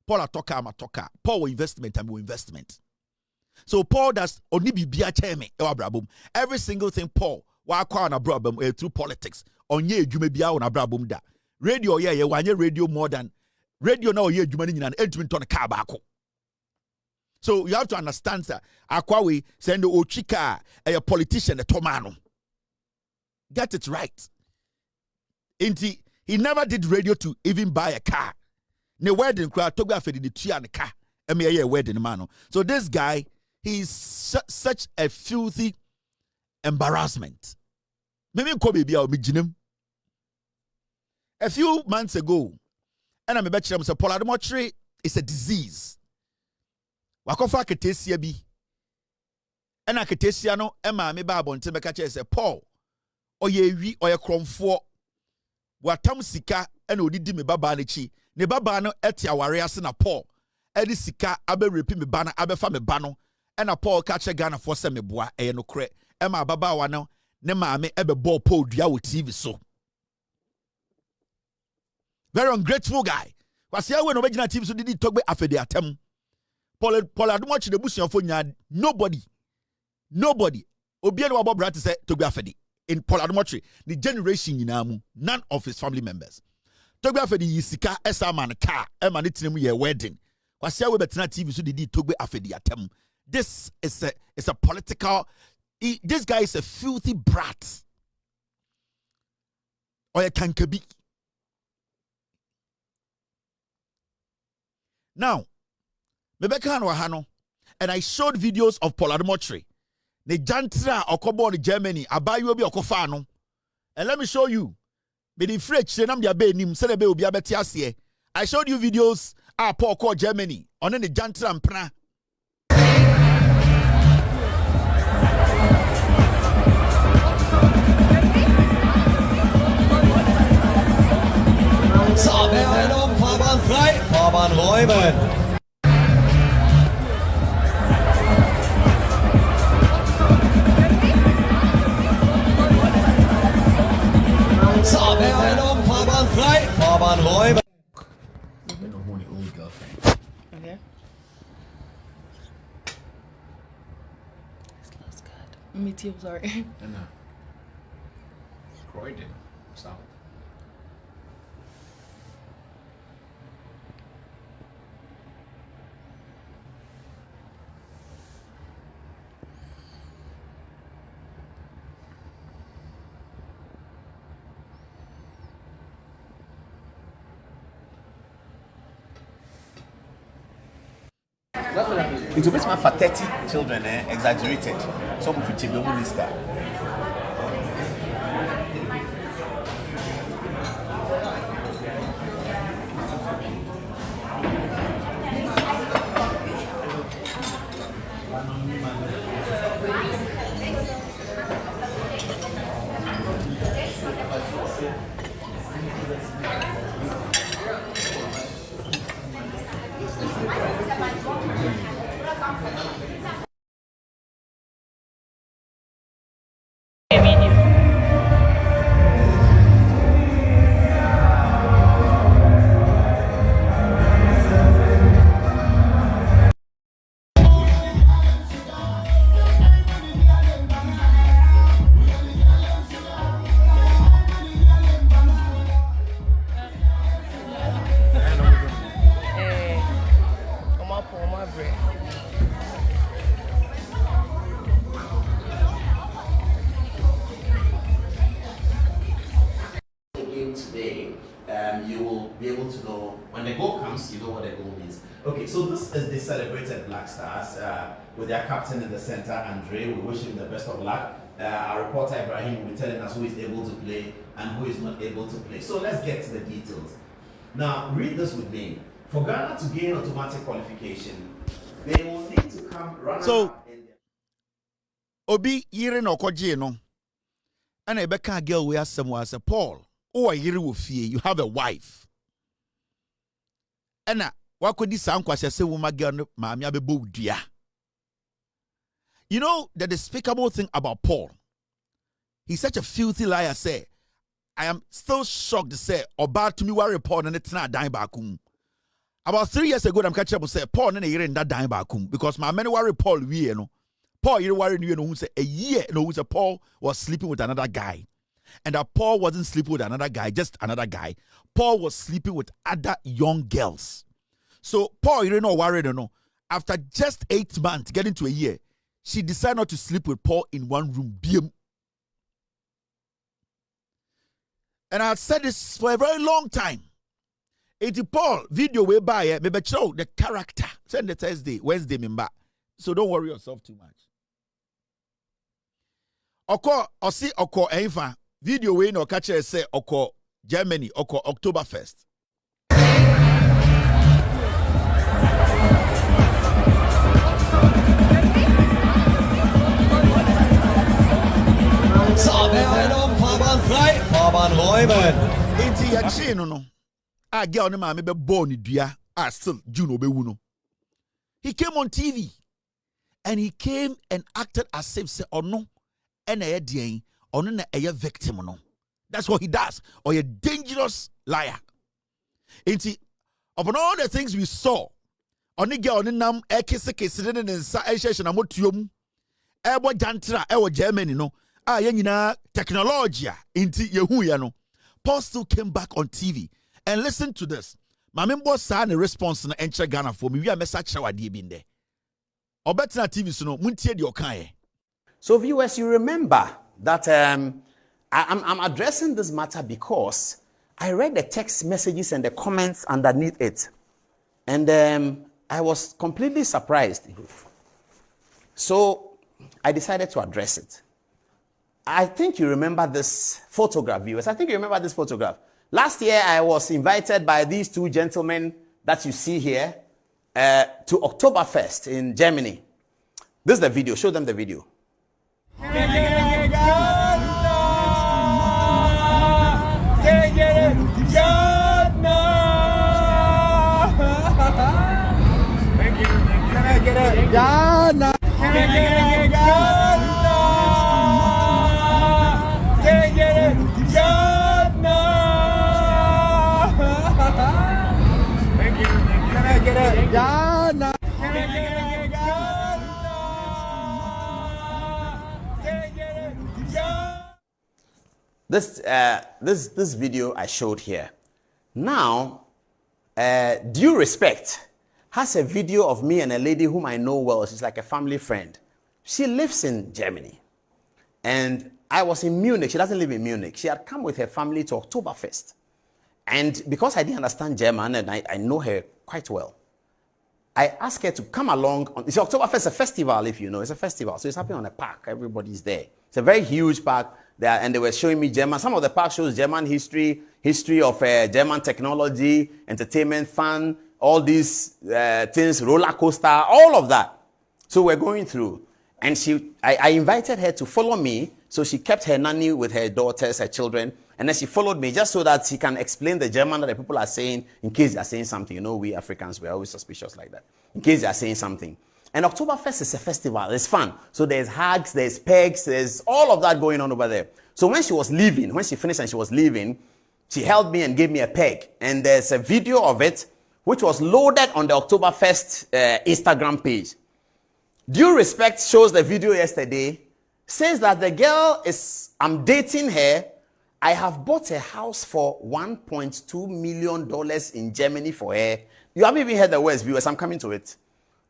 Paul a talker, I'm a talker. Paul will investment, I'm investment. So Paul does only be cheme brabum. Every single thing Paul wa kwa na brabum through politics. Onye edwuma bia na brabum da. Radio ye wanye radio more than radio na ye edwuma ni nyina edwuma ton car baako. So you have to understand that Akwawe send the Ochika a politician a Tomano. Get it right. Inti he never did radio to even buy a car. Ne wedding crowd toga for the tua and the car. A wedding man. So this guy, he's such a filthy embarrassment. Maybe Kobe be our beginning. A few months ago, and I'm a bachelor, Paul Adamotri is a disease. wakofa ketesia bi ena ketesia no ema me ba abonte beka che se Paul oye wi oye kromfo watam sika ena odidi me baba na chi ne baba no eti aware ase na Paul edi sika abe repi me ba na abefa me ba no ena Paul ka che Ghana for se me boa eye no kre ema baba wa no ne maame ebe ball Paul dua wo TV so. Very ungrateful guy. Kwasi awe no begina TV so didi togbe afede atem. Paul adumochi de busuafo nya nobody obi ene wabo brate say togbe afede in Paul adumochi the generation nyina mu none of his family members. Togbe afede yisika esa man car e man tinemu ye wedding. Kwasi awe betena TV so didi togbe afede atem. This is a political this guy is a filthy brat. Or a kankabi. Now, Mebeka Wahano, and I showed videos of Paul Adumotre. The Jantra Okobo in Germany, Abayu be Okofano. And let me show you. I showed you videos Paul called Germany on the Jantra and Pra.
Bewegung, Fahrbahn frei, Fahrbahn räumen. Bewegung, Fahrbahn frei, Fahrbahn räumen.
With a horny old girlfriend.
Okay. This looks good. Me too, sorry.
And Croydon, South. It's a bit for 30 children, exaggerated. Some of it will minister. Today, you will be able to know when the goal comes, you know what the goal means. Okay, so this is the celebrated Black Stars with their captain in the center, Andre. We wish him the best of luck. Our reporter Ibrahim will be telling us who is able to play and who is not able to play. So let's get to the details. Now, read this with me. For Ghana to gain automatic qualification, they will need to come run up in their...
Obi yire no kwaje no. And Rebecca girl we ask someone as a Paul. Oh, you have a wife. And wakodi sankwa se woman girl maami abebo dua. You know the despicable thing about Paul. He's such a filthy liar. Say, I am still shocked to say about to me worry Paul and it's not dying back home. About 3 years ago, I'm catching up say Paul and a year in that dying back home because my many worry Paul we know. Paul you worry you know who say a year no who say Paul was sleeping with another guy. And that Paul wasn't sleeping with another guy, just another guy. Paul was sleeping with other young girls. So Paul, you know, worried or no. After just 8 months, getting to a year, she decided not to sleep with Paul in one room. And I had said this for a very long time. It's Paul video way by maybe show the character. Send the Thursday, Wednesday, member. So don't worry yourself too much. Oko enfa. Video way no catch say oko Germany oko October 1st.
Fabian räumen.
Inti ya chino no. A girl ne maame be born dua a still Juno be wuno. He came on TV and he came and acted as if say ono ena ye dien ono na eye victim no. That's what he does. Or a dangerous liar. Inti upon all the things we saw, oni girl oni nam kese ne nsa ehye na motuom. Ebo jantra ewo Germany no. Ah ye nyina technology inti yehu ya no. Paul still came back on TV and listen to this. Mamembo sa na response na enche Ghana for me. We are message shawadi bi nde. Obetina TV so no muntie de okaye.
So viewers, you remember that I'm addressing this matter because I read the text messages and the comments underneath it. And I was completely surprised. So I decided to address it. I think you remember this photograph, viewers. I think you remember this photograph. Last year, I was invited by these two gentlemen that you see here to Oktoberfest in Germany. This is the video. Show them the video. This video I showed here. Now, Due Respect has a video of me and a lady whom I know well. She's like a family friend. She lives in Germany. And I was in Munich. She doesn't live in Munich. She had come with her family to Oktoberfest. And because I didn't understand German and I know her quite well, I asked her to come along. It's Oktoberfest is a festival, if you know. It's a festival. So it's happening on a park. Everybody's there. It's a very huge park there, and they were showing me German. Some of the park shows German history of German technology, entertainment, fun, all these things, roller coaster, all of that. So we're going through. And I invited her to follow me. So she kept her nanny with her daughters, her children. And then she followed me just so that she can explain the German that the people are saying in case they are saying something. You know, we Africans, we're always suspicious like that. In case they are saying something. And Oktoberfest is a festival. It's fun. So there's hugs, there's pegs, there's all of that going on over there. So when she was leaving, when she finished and she was leaving, she held me and gave me a peg. And there's a video of it, which was loaded on the Oktoberfest Instagram page. Due Respect shows the video yesterday, says that the girl is, I'm dating her. I have bought a house for $1.2 million in Germany for her. You haven't even heard the words, viewers. I'm coming to it.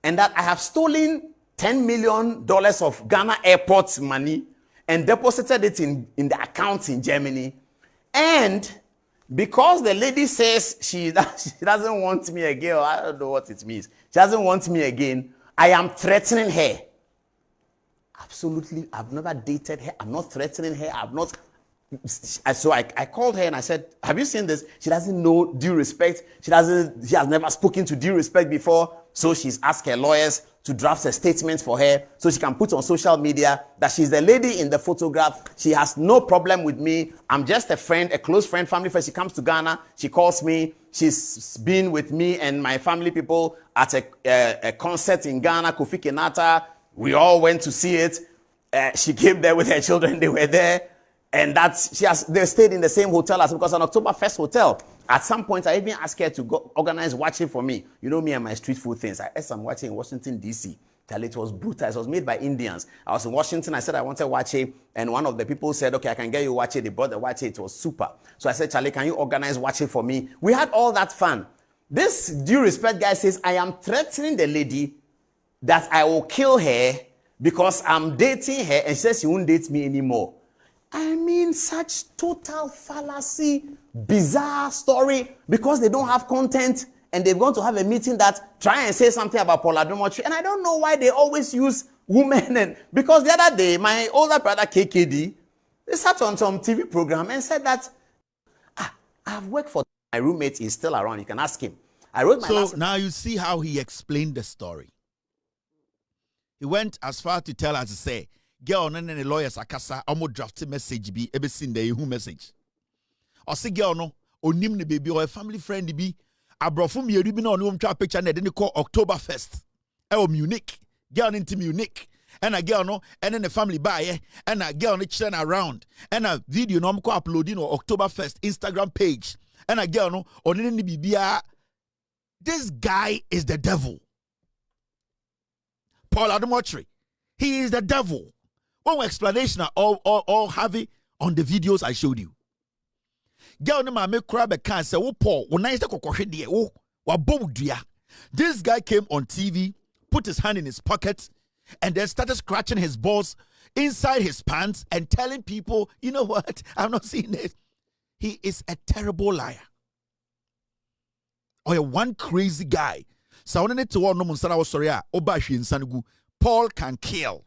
And that I have stolen $10 million of Ghana airport money and deposited it in the account in Germany. And because the lady says she doesn't want me again, or I don't know what it means. She doesn't want me again. I am threatening her. Absolutely, I've never dated her. I'm not threatening her. I've not. So I called her and I said, have you seen this? She doesn't know Due Respect. She has never spoken to Due Respect before. So she's asked her lawyers to draft a statement for her so she can put on social media that she's the lady in the photograph. She has no problem with me. I'm just a friend, a close friend, family friend. She comes to Ghana. She calls me. She's been with me and my family people at a concert in Ghana, Kofi Kenata. We all went to see it. She came there with her children. They were there. And they stayed in the same hotel as because an Oktoberfest hotel. At some point, I even asked her to go organize watching for me. You know me and my street food things. I ate some watching in Washington, D.C. Tell it was brutal. It was made by Indians. I was in Washington. I said I wanted watching. And one of the people said, okay, I can get you watching. They brought the watching. It was super. So I said, Charlie, can you organize watching for me? We had all that fun. This Due Respect guy says, I am threatening the lady that I will kill her because I'm dating her and she says she won't date me anymore. I mean, such total fallacy, bizarre story because they don't have content and they're going to have a meeting that try and say something about Paula Domochi. And I don't know why they always use women. Because the other day, my older brother KKD, they sat on some TV program and said that, I've worked for my roommate is still around. You can ask him. I wrote my
So now you see how he explained the story. He went as far to tell us to say, girl, and the lawyers akasa almost drafted message be ever seen the who message. ɔse girl no onim ne baby or a family friend bi abrofo mieru bi na ɔne ɔmtwa picture na de ne call October 1st Munich girl into Munich and a girl no and then the family buy and a girl no chilling around and a video no ko uploading on October 1st Instagram page and a girl no on any bibia. This guy is the devil. Paul Adamotri, he is the devil. One explanation all heavy on the videos I showed you. Girl no make crab a can say, oh Paul, when I this guy came on TV, put his hand in his pocket, and then started scratching his balls inside his pants and telling people, you know what, I'm not seeing it. He is a terrible liar. Or one crazy guy. So I to one no sorry, Paul can kill.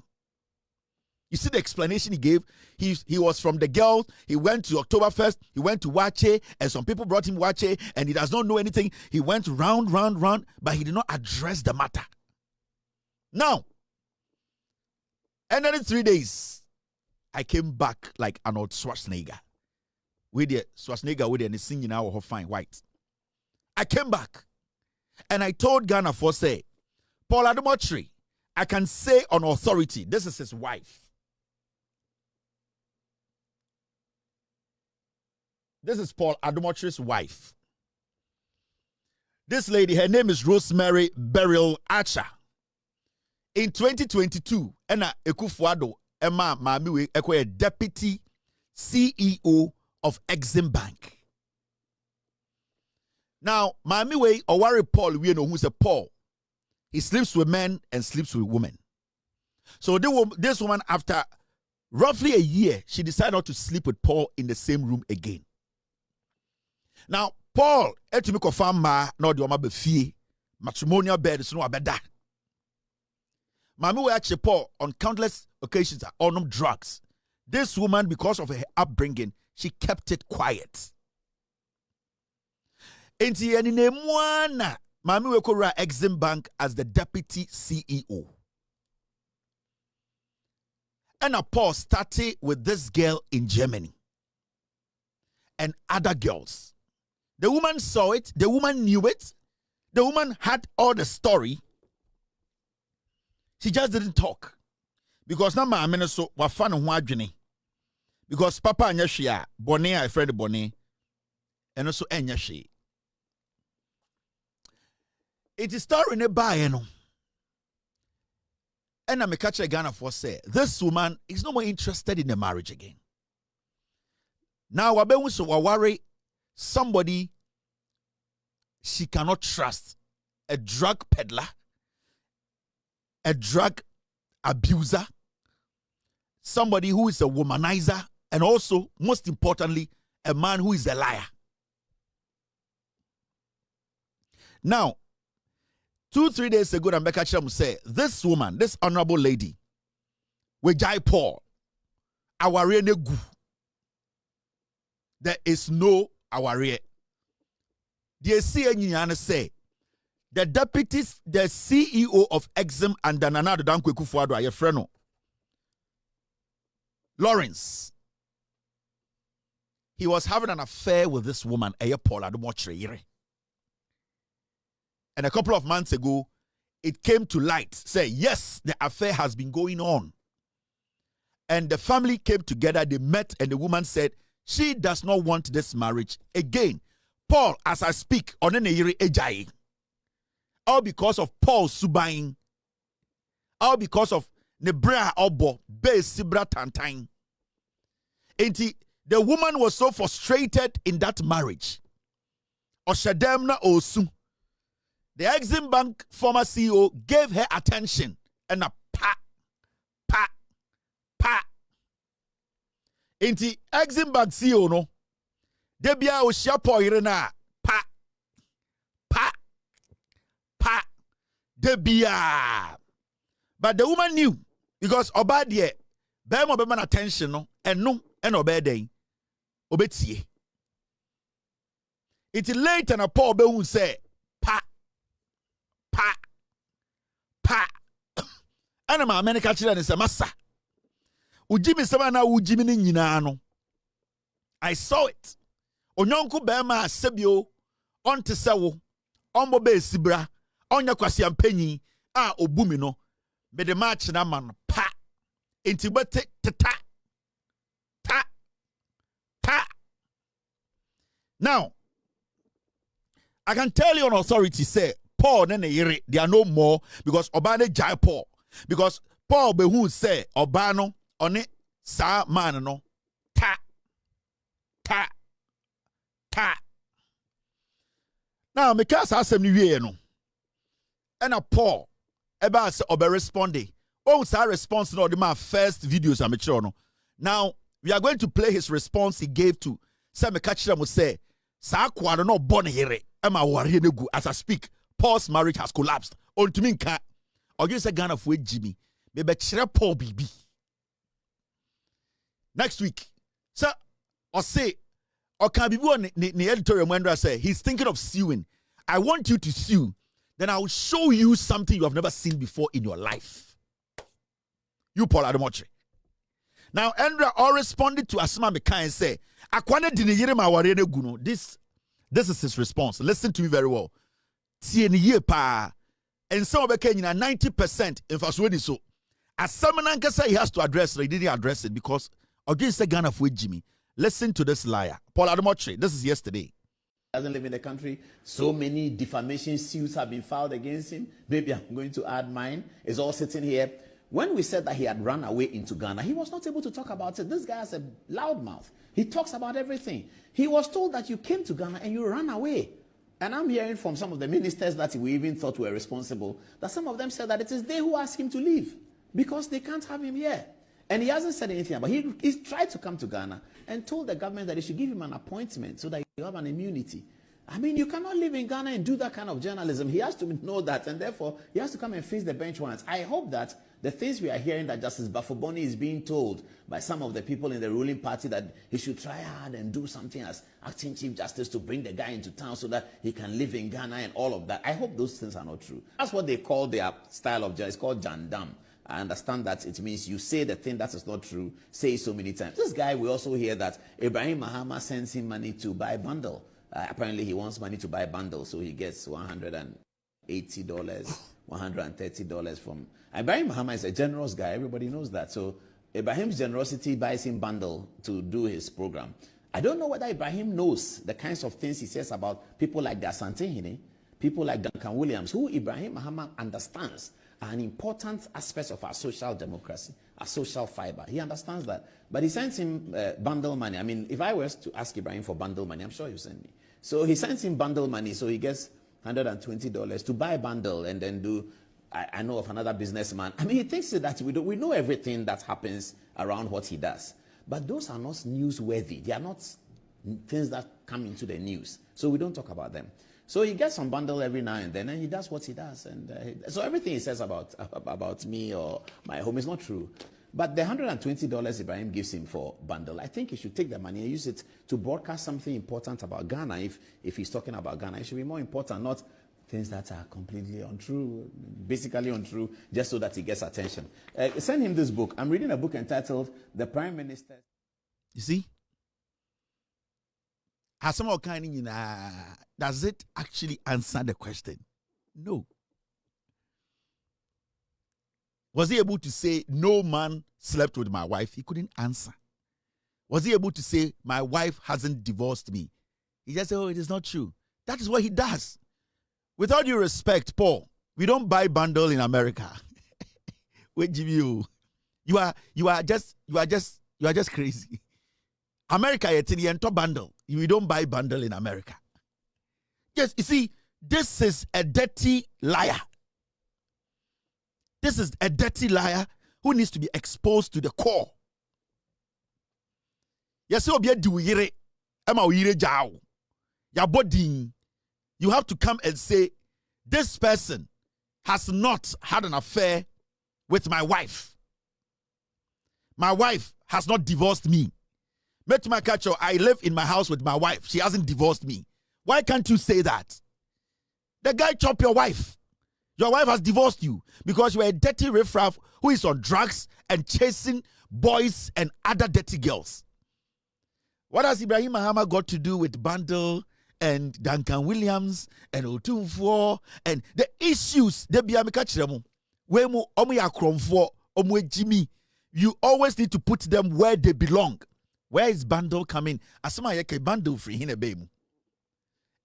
You see the explanation he gave? He was from the girl. He went to October 1st. He went to Wache, and some people brought him Wache, and he does not know anything. He went round, but he did not address the matter. Now, and then in 3 days, I came back like an old Schwarzenegger. With the Schwarzenegger with the singing now of fine white. I came back, and I told Ghana for say, Paul Adamotri, I can say on authority, this is his wife. This is Paul Adomotri's wife. This lady, her name is Rosemary Beryl Archer. In 2022, Ena Ekufuado, Emma Mamiwe, a deputy CEO of Exim Bank. Now, Mamiwe, or worry Paul, we know who's a Paul. He sleeps with men and sleeps with women. So this woman, after roughly a year, she decided not to sleep with Paul in the same room again. Now, Paul, etimi confirm ma na de oma be fie matrimonial bed so no abeda. Mami we actually Paul on countless occasions on drugs. This woman, because of her upbringing, she kept it quiet. Enti eni ne mwana Mami we kora Exim Bank as the deputy CEO. And Paul started with this girl in Germany and other girls. The woman saw it. The woman knew it. The woman had all the story. She just didn't talk. Because now my so wafan wadwene. Because papa anya shia, bone I friend bone. And also anya she. It is story ne ba no. And I catch a Ghana for say this woman is no more interested in the marriage again. Now wabe so worry somebody she cannot trust, a drug peddler, a drug abuser, somebody who is a womanizer, and also, most importantly, a man who is a liar. Now, 2-3 days ago, Rebecca Cham said, this woman, this honorable lady, with Jai Paul, our gu. There is no our the CNYN say the deputies, the CEO of Exim and Danana Dan Kwekufuado aye freno Lawrence. He was having an affair with this woman, Aye Paul Adomotri. And a couple of months ago, it came to light. Say, yes, the affair has been going on. And the family came together, they met, and the woman said, she does not want this marriage again. Paul, as I speak, on an ejai. All because of Paul Subain. All because of Nebra Obo, Be Sibra Tantine. The woman was so frustrated in that marriage. Oshademna Osu. The Exim Bank former CEO gave her attention and a pa. Inti Exim Bank CEO no. Debia Oshia Poirena pa. Debia. But the woman knew because Obadie Bema Beman attention no and no and obey obetie. It's late and a Paul Beun say pa. And my American children is a massa. Ujimi Savana Ujimi Ninano. I saw it Onyonko bema sebio on te sewo on be sibra onya kwase ampanyi a obumi no be de match na man pa enti bete ta now I can tell you on authority say Paul and yere they are no more because Obane jai Paul because Paul be who say Obano on it sa man no ta now because asem ni wie no and a Paul eba say obe responde oh sa response no the my first videos am sure no now we are going to play his response he gave to some catcher mo say sa kwado no born here Emma worry negu as I speak. Paul's marriage has collapsed. On to me, or you say Ghana for Jimmy. Maybe chere Paul BB. Next week, sir, or say, or can be one the editorial when say he's thinking of suing. I want you to sue. Then I will show you something you have never seen before in your life. You Paul Ademoche. Now, Andra all responded to Asma Mekai and say, Akwane dini yire ma ware negu no. This is his response. Listen to me very well. And some of the 90% in Fasweni so. As someone say he has to address it, he didn't address it because against the Ghana for Jimmy. Listen to this liar. Paul Ademoche, this is yesterday.
Doesn't live in the country. So many defamation suits have been filed against him. Maybe I'm going to add mine. It's all sitting here. When we said that he had run away into Ghana, he was not able to talk about it. This guy has a loud mouth. He talks about everything. He was told that you came to Ghana and you ran away. And I'm hearing from some of the ministers that we even thought were responsible, that some of them said that it is they who asked him to leave because they can't have him here. And he hasn't said anything about it. He tried to come to Ghana and told the government that they should give him an appointment so that you have an immunity. I mean, you cannot live in Ghana and do that kind of journalism. He has to know that, and therefore, he has to come and face the bench once. I hope that the things we are hearing that Justice Bafoboni is being told by some of the people in the ruling party that he should try hard and do something as acting Chief Justice to bring the guy into town so that he can live in Ghana and all of that. I hope those things are not true. That's what they call their style of journalism. It's called jandam. I understand that it means you say the thing that is not true, say it so many times. This guy, we also hear that Ibrahim Mahama sends him money to buy a bundle. Apparently, he wants money to buy a bundle, so he gets $180, $130 from... Ibrahim Mahama is a generous guy. Everybody knows that. So Ibrahim's generosity buys him bundle to do his program. I don't know whether Ibrahim knows the kinds of things he says about people like the Asante, people like Duncan Williams, who Ibrahim Mahama understands are an important aspect of our social democracy, our social fiber. He understands that. But he sends him bundle money. I mean, if I was to ask Ibrahim for bundle money, I'm sure he'll send me. So he sends him bundle money, so he gets $120 to buy a bundle and then do... I know of another businessman. I mean, he thinks that we know everything that happens around what he does. But those are not newsworthy. They are not things that come into the news. So we don't talk about them. So he gets some bundle every now and then, and he does what he does. And so everything he says about me or my home is not true. But the $120 Ibrahim gives him for bundle, I think he should take the money and use it to broadcast something important about Ghana. If he's talking about Ghana, it should be more important, not things that are completely untrue, basically untrue, just so that he gets attention. Send him this book. I'm reading a book entitled The Prime Minister.
You see? Has some kind of, does it actually answer the question? No. Was he able to say, no man slept with my wife? He couldn't answer. Was he able to say, my wife hasn't divorced me? He just said, oh, it is not true. That is what he does. With all due respect, Paul, we don't buy bundle in America. Wait, you are just crazy. America, it's in the top bundle. We don't buy bundle in America. Yes, you see, this is a dirty liar. This is a dirty liar who needs to be exposed to the core. Yes, you have to come and say, this person has not had an affair with my wife. My wife has not divorced me. I live in my house with my wife. She hasn't divorced me. Why can't you say that? The guy chopped your wife. Your wife has divorced you because you are a dirty riffraff who is on drugs and chasing boys and other dirty girls. What has Ibrahim Mahama got to do with Bundle and Duncan Williams and Otumfuo and the issues they be amikachiremu? Wemu omu ya kromfo omu Jimmy. You always need to put them where they belong. Where is Bundle coming? Asama yeke Bundle free hine bemu.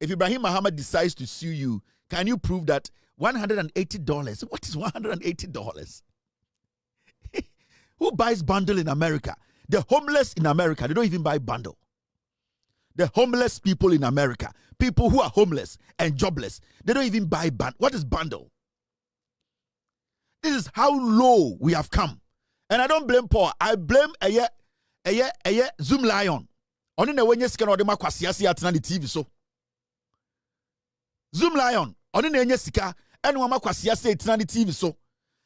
If Ibrahim Mahama decides to sue you, can you prove that $180? What is $180? Who buys Bundle in America? The homeless in America, they don't even buy Bundle. The homeless people in America, people who are homeless and jobless, they don't even buy Bundle. What is Bundle? This is how low we have come. And I don't blame Paul. I blame Zoom Lion. Only the when you scan or the makwasiasi at the TV so. Zoom Lion. Only the sika and one makwasiasi at the TV so.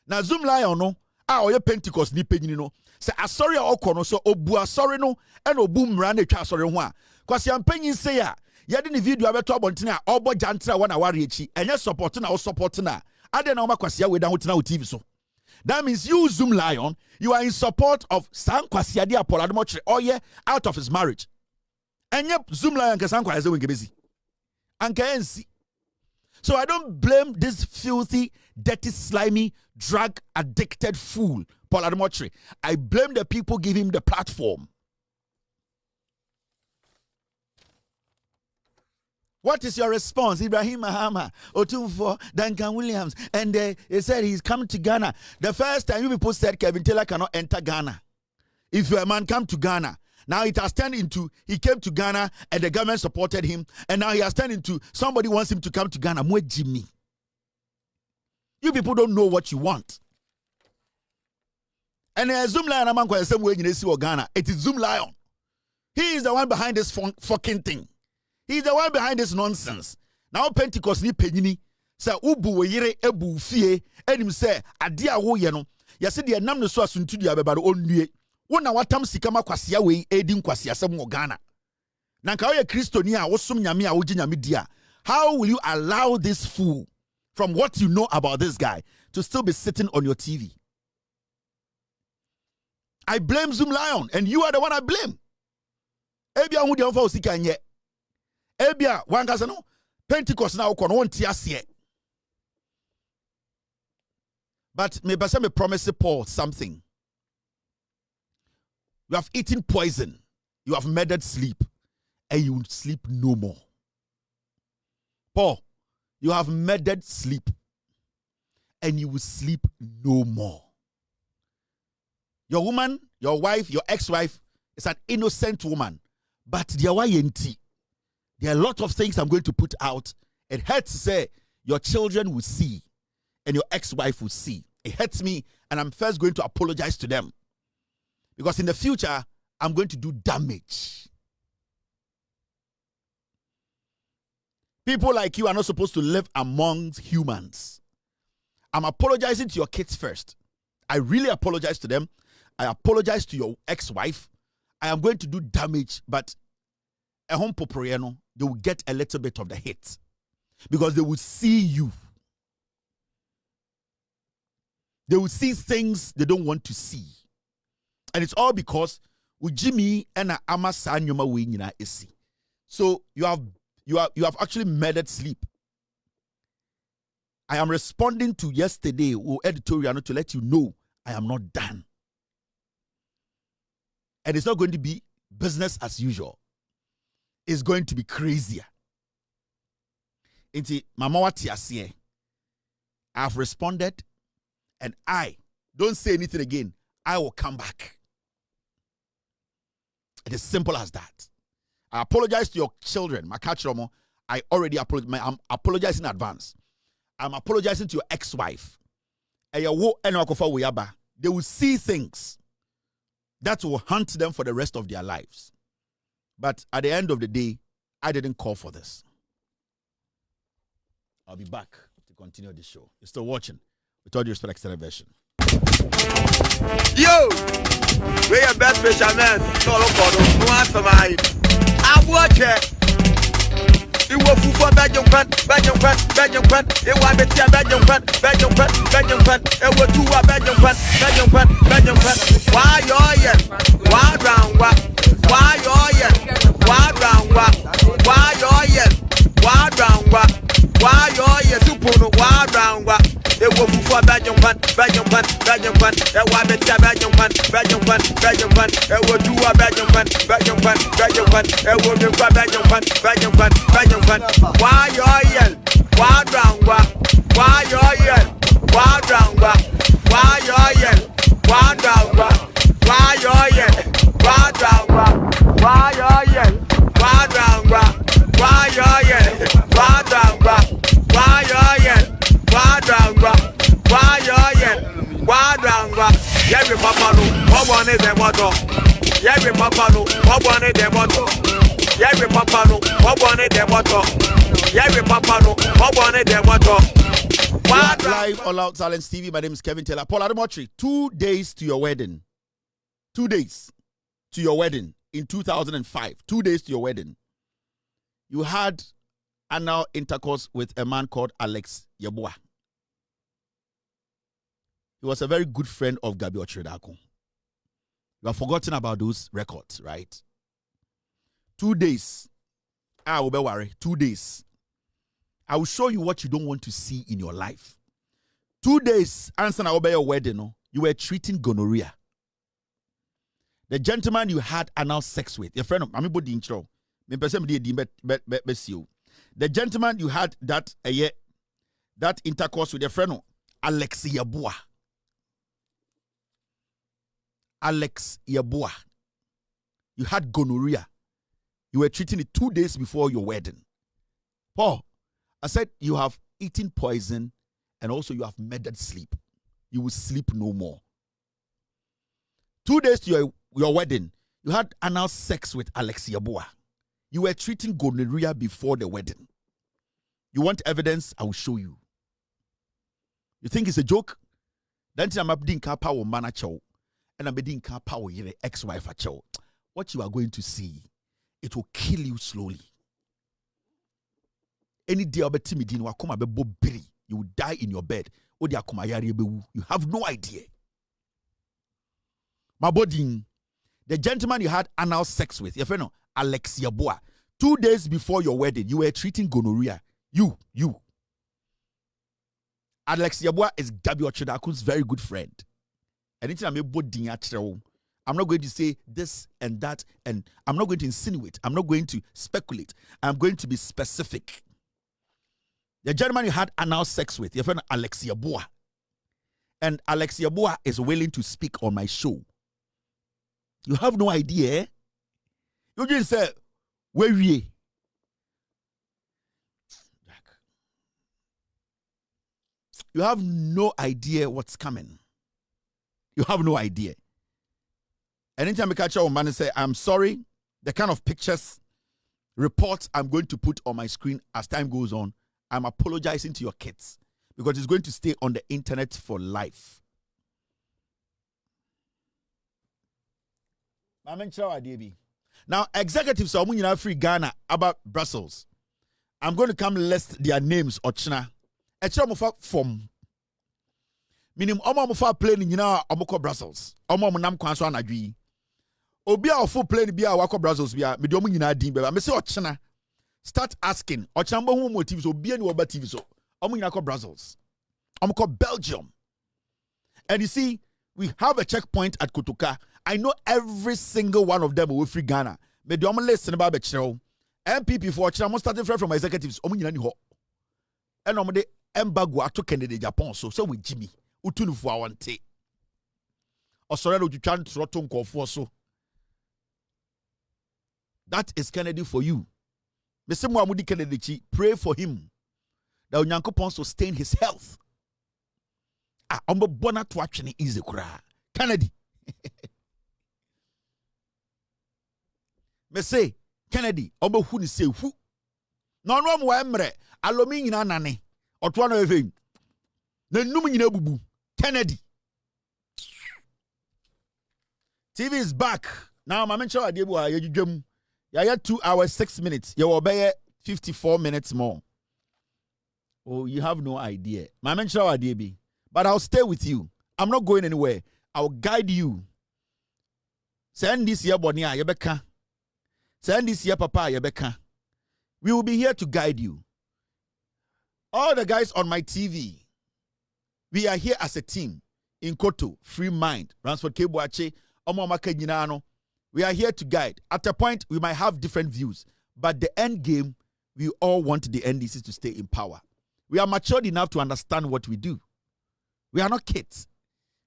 Now Zoom Lion no. Oye Pentecost ni penyi no. Se asori a okono so obu asori no and obu mra na twa asori ho a. Kwasi ampenyi se ya. Yede ni video abeto abontene a obo jantra wana ware echi. Enye support na o support na. Ade na omakwasia we dan hotina o TV so. That means you, Zoom Lion, you are in support of San Kwasiade Apoladomotre Oye out of his marriage. And yep, Zoom Lion can San Kwasiade Wingebezi. And can see. So I don't blame this filthy, dirty, slimy, drug addicted fool, Apoladomotre. I blame the people giving him the platform. What is your response? Ibrahim Mahama, Otumfuo, Duncan Williams, and they said he's coming to Ghana. The first time you people said Kevin Taylor cannot enter Ghana. If a man come to Ghana, now it has turned into he came to Ghana and the government supported him, and now he has turned into somebody wants him to come to Ghana. Mwe Jimmy. You people don't know what you want. And Zoom Lion Amanko the same way you see Ghana. It is Zoom Lion. He is the one behind this fucking thing. He's the one behind this nonsense. Now Pentecost ni penyini say ubu we yere ebu fie enim say ade a wo ye no yese de nam no so asuntu dia bebado onue wona watam sika makwasia we edi nkwasia sem wo Ghana na nka wo Kristoni a wosom nyame a wogi nyame dia. How will you allow this fool from what you know about this guy to still be sitting on your TV? I blame Zoom Lion and you are the one I blame. Ebia hu de onfa osika nye. Ebia wankasa no Pentecost na ukono wonti ase. But me promise Paul something. You have eaten poison, you have murdered sleep, and you will sleep no more. Paul, you have murdered sleep, and you will sleep no more. Your woman, your wife, your ex-wife is an innocent woman, but there are a lot of things I'm going to put out. It hurts to say your children will see and your ex-wife will see. It hurts me, and I'm first going to apologize to them. Because in the future, I'm going to do damage. People like you are not supposed to live amongst humans. I'm apologizing to your kids first. I really apologize to them. I apologize to your ex-wife. I am going to do damage, but a home popriano, they will get a little bit of the hit because they will see you. They will see things they don't want to see. And it's all because with Jimmy and Amasa Nyoma Winina Esi. So you have actually murdered sleep. I am responding to yesterday editorial to let you know I am not done. And it's not going to be business as usual. It's going to be crazier. Inti mama wati asiye. I have responded, and I don't say anything again. I will come back. It is simple as that. I apologize to your children, Makachiromo. I already apologize. I'm apologizing in advance. I'm apologizing to your ex-wife. They will see things that will haunt them for the rest of their lives. But at the end of the day, I didn't call for this. I'll be back to continue the show. You're still watching with all due respect, extended version.
Yo! We're your best fisherman. Solo photo. No answer mine. I'm watching. You will for Belgium Pan. It was the tea Belgium Pan. It was two Belgium Pan. Why you're here? Why round? Why you're here? for Belgium one, Belgium one, Belgium one. That why be tia Belgium one, Belgium one, Belgium one. That will do a Belgium one, Belgium one, Belgium one. That will do a Belgium one, Belgium one, Belgium one. Why you yell? Why drown? Why you yell? Why drown? Why you yell? Why drown? Why you yell? Why drown? Why you yell? Why drown? Why you yell? Why drown? Why you yell? Why drown? Why you yell? Why drown? Every papa no, what one is the motto? Every papa no, what one is the motto? Every papa no, what one is the motto? Every papa no, what one is the motto?
Live All Out Silence TV. My name is Kevin Taylor. Paul Adamotri, 2 days to your wedding. 2 days to your wedding in 2005. 2 days to your wedding. You had anal intercourse with a man called Alex Yeboah. He was a very good friend of Gabi Ochredako. You have forgotten about those records, right? 2 days. I will be worried. 2 days. I will show you what you don't want to see in your life. 2 days, answer now your wedding, no? You were treating gonorrhea. The gentleman you had anal sex with, your friend, I'm about to intro. The gentleman you had that intercourse with your friend, Alex Yeboah. Alex Yeboah. You had gonorrhea. You were treating it 2 days before your wedding. Paul, I said you have eaten poison and also you have murdered sleep. You will sleep no more. 2 days to your wedding, you had anal sex with Alex Yeboah. You were treating gonorrhea before the wedding. You want evidence? I will show you. You think it's a joke? Then I'm being power manager and I'm being power your ex-wife at chow. What you are going to see, it will kill you slowly. Any day you will die in your bed. You have no idea. My body, the gentleman you had anal sex with, your friend Alex Yeboah, 2 days before your wedding, you were treating gonorrhea. You. Alex Yeboah is Gabi Ochredaku's very good friend. Anything I'm not going to say this and that, and I'm not going to insinuate. I'm not going to speculate. I'm going to be specific. The gentleman you had anal sex with, your friend Alex Yeboah. And Alex Yeboah is willing to speak on my show. You have no idea. You just say, where we? You have no idea what's coming. You have no idea. Anytime I catch a man and say, I'm sorry, the kind of pictures, reports I'm going to put on my screen as time goes on, I'm apologizing to your kids because it's going to stay on the internet for life. Now, executives are free Ghana about Brussels. I'm going to come list their names or China. From minimum omo plane nyina omoko Brussels. Omo nam kwan so anadwi. Obi a ofo plane bia wakọ Brussels bia me de omo nyina din beba. Me say Ochina. Start asking. Ochina mbo hu motive so bia ni oba TV so. Omo nyina kọ Brussels. Omo kọ Belgium. And you see, we have a checkpoint at Kotoka. I know every single one of them will free Ghana. Me de omo listen about be kire. MPP for Ochina mo starting from executives. Omo nyina ni ho. And omo de embargo ato Kennedy Japan so we Jimmy utunufu awante osorelo jutwan troto nkofo so. That is Kennedy for you. Mesemo amudi Kennedy chi, pray for him that Onyankopon sustain his health. Ombo bona to atwene easy kura Kennedy. Me say Kennedy ombo hu ni say hu no no mo emre alomi nyina nane oto na efe na num nyina bubu Kennedy. TV is back now. My mention adebu a yedwam ya 2 hours 6 minutes. You will be 54 minutes more. Oh, you have no idea. My mention adebi, but I'll stay with you. I'm not going anywhere. I'll guide you. Send this year bonia yebeka. Send this year papa yebeka. We will be here to guide you. All the guys on my TV, We are here as a team in Koto, Free Mind, Ransford Kebuache, Omamaka Ginano. We are here to guide. At a point, we might have different views, but the end game, we all want the NDC to stay in power. We are matured enough to understand what we do. We are not kids.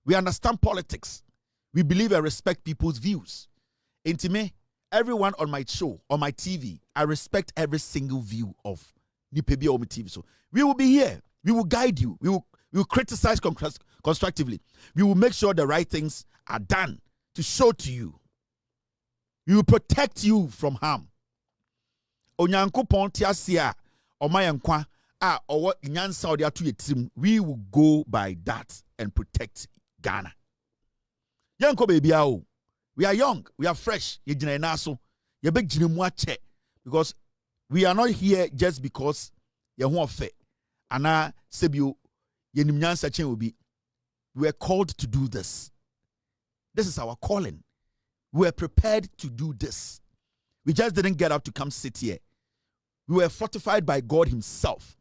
We understand politics. We believe and respect people's views. To me, everyone on my show, on my TV, I respect every single view of Nipebi Omi TV. So we will be here. We will guide you. We will criticize constructively. We will make sure the right things are done to show to you. We will protect you from harm. Onyankopon tiasia omayankwa owo nyansa odi atu yetim. We will go by that and protect Ghana. Yanko baby ao. We are young, we are fresh. Ye jina naso. Ye be jina mu ache because we are not here just because ye ho ofe. Ana sebio ye nim nyansa chen obi. We are called to do this. This is our calling. We were prepared to do this. We just didn't get up to come sit here. We were fortified by God himself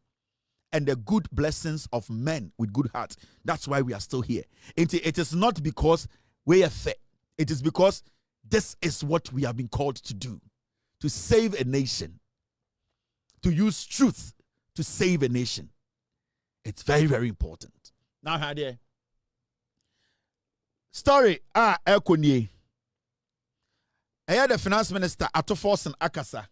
and the good blessings of men with good hearts. That's why we are still here. It is not because we are fair. It is because this is what we have been called to do. To save a nation. To use truth to save a nation. It's very, very important. Now, Hadia. Story, Elkonie. I had the finance minister Atoforsen Akasa.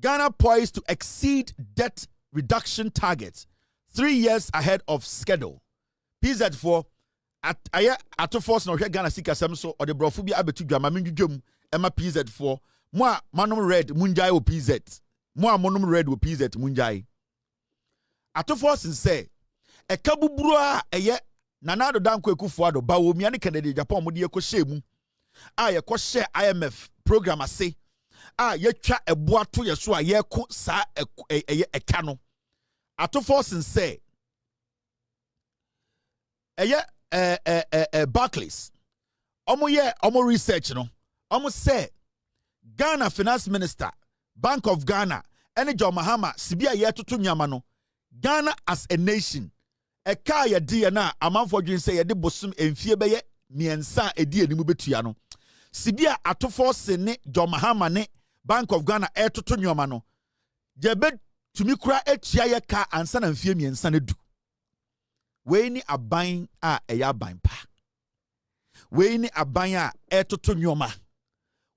Ghana poised to exceed debt reduction targets 3 years ahead of schedule. PZ4 Atoforsen or Ghana Sika Samso or the Brofubia Abetu Jamamindum Emma PZ4. Moi manum red Munjai o PZ. Moi monum red o PZ Munjai. Atoforsen say a kabubrua eye Nanado Danko Kufuado Bawo Miani Kennedy Japan Mudi Koshemu. Ye share IMF program ase ye twa eboa to ye so ye ko sa eka no Atoforsen say Barclays omo research no omo say Ghana finance minister Bank of Ghana ene John Mahama sibia ye toto nyama no Ghana as a nation eka ye die na amanfo dwen say ye de bosum emfie beye miensa edi enimu betua no sibia Atoforsen ne John Mahama ne Bank of Ghana etoto nyoma no jebe tumi kura etua ye ka ansa na mfie miensa ne du we ni aban a eya aban pa we ni aban a etoto nyoma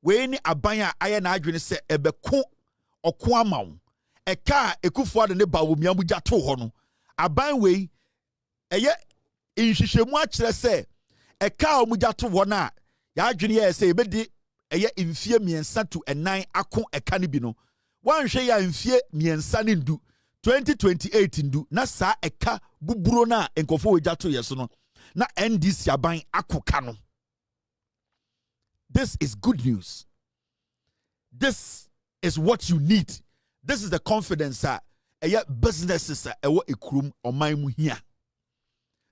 we ni aban a aye na adwene se ebeko oko amawo eka ekufo ade ne bawo miamugya to ho no aban we eye nhwehwemu a kire se eka omugya to ho na ya adwene ye se ebedi eye mfie miensa to enan ako eka ne bi no wanhwe ya mfie miensa ne ndu 2028 ndu na sa eka buburo na enkofo wegya to yeso no na NDC aban akoka no. This is good news. This is what you need. This is the confidence businesses ewo ekrum oman mu hia.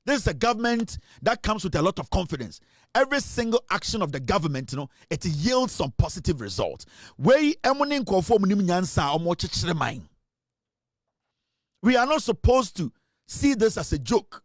This is a government that comes with a lot of confidence. Every single action of the government, it yields some positive results. We are not supposed to see this as a joke.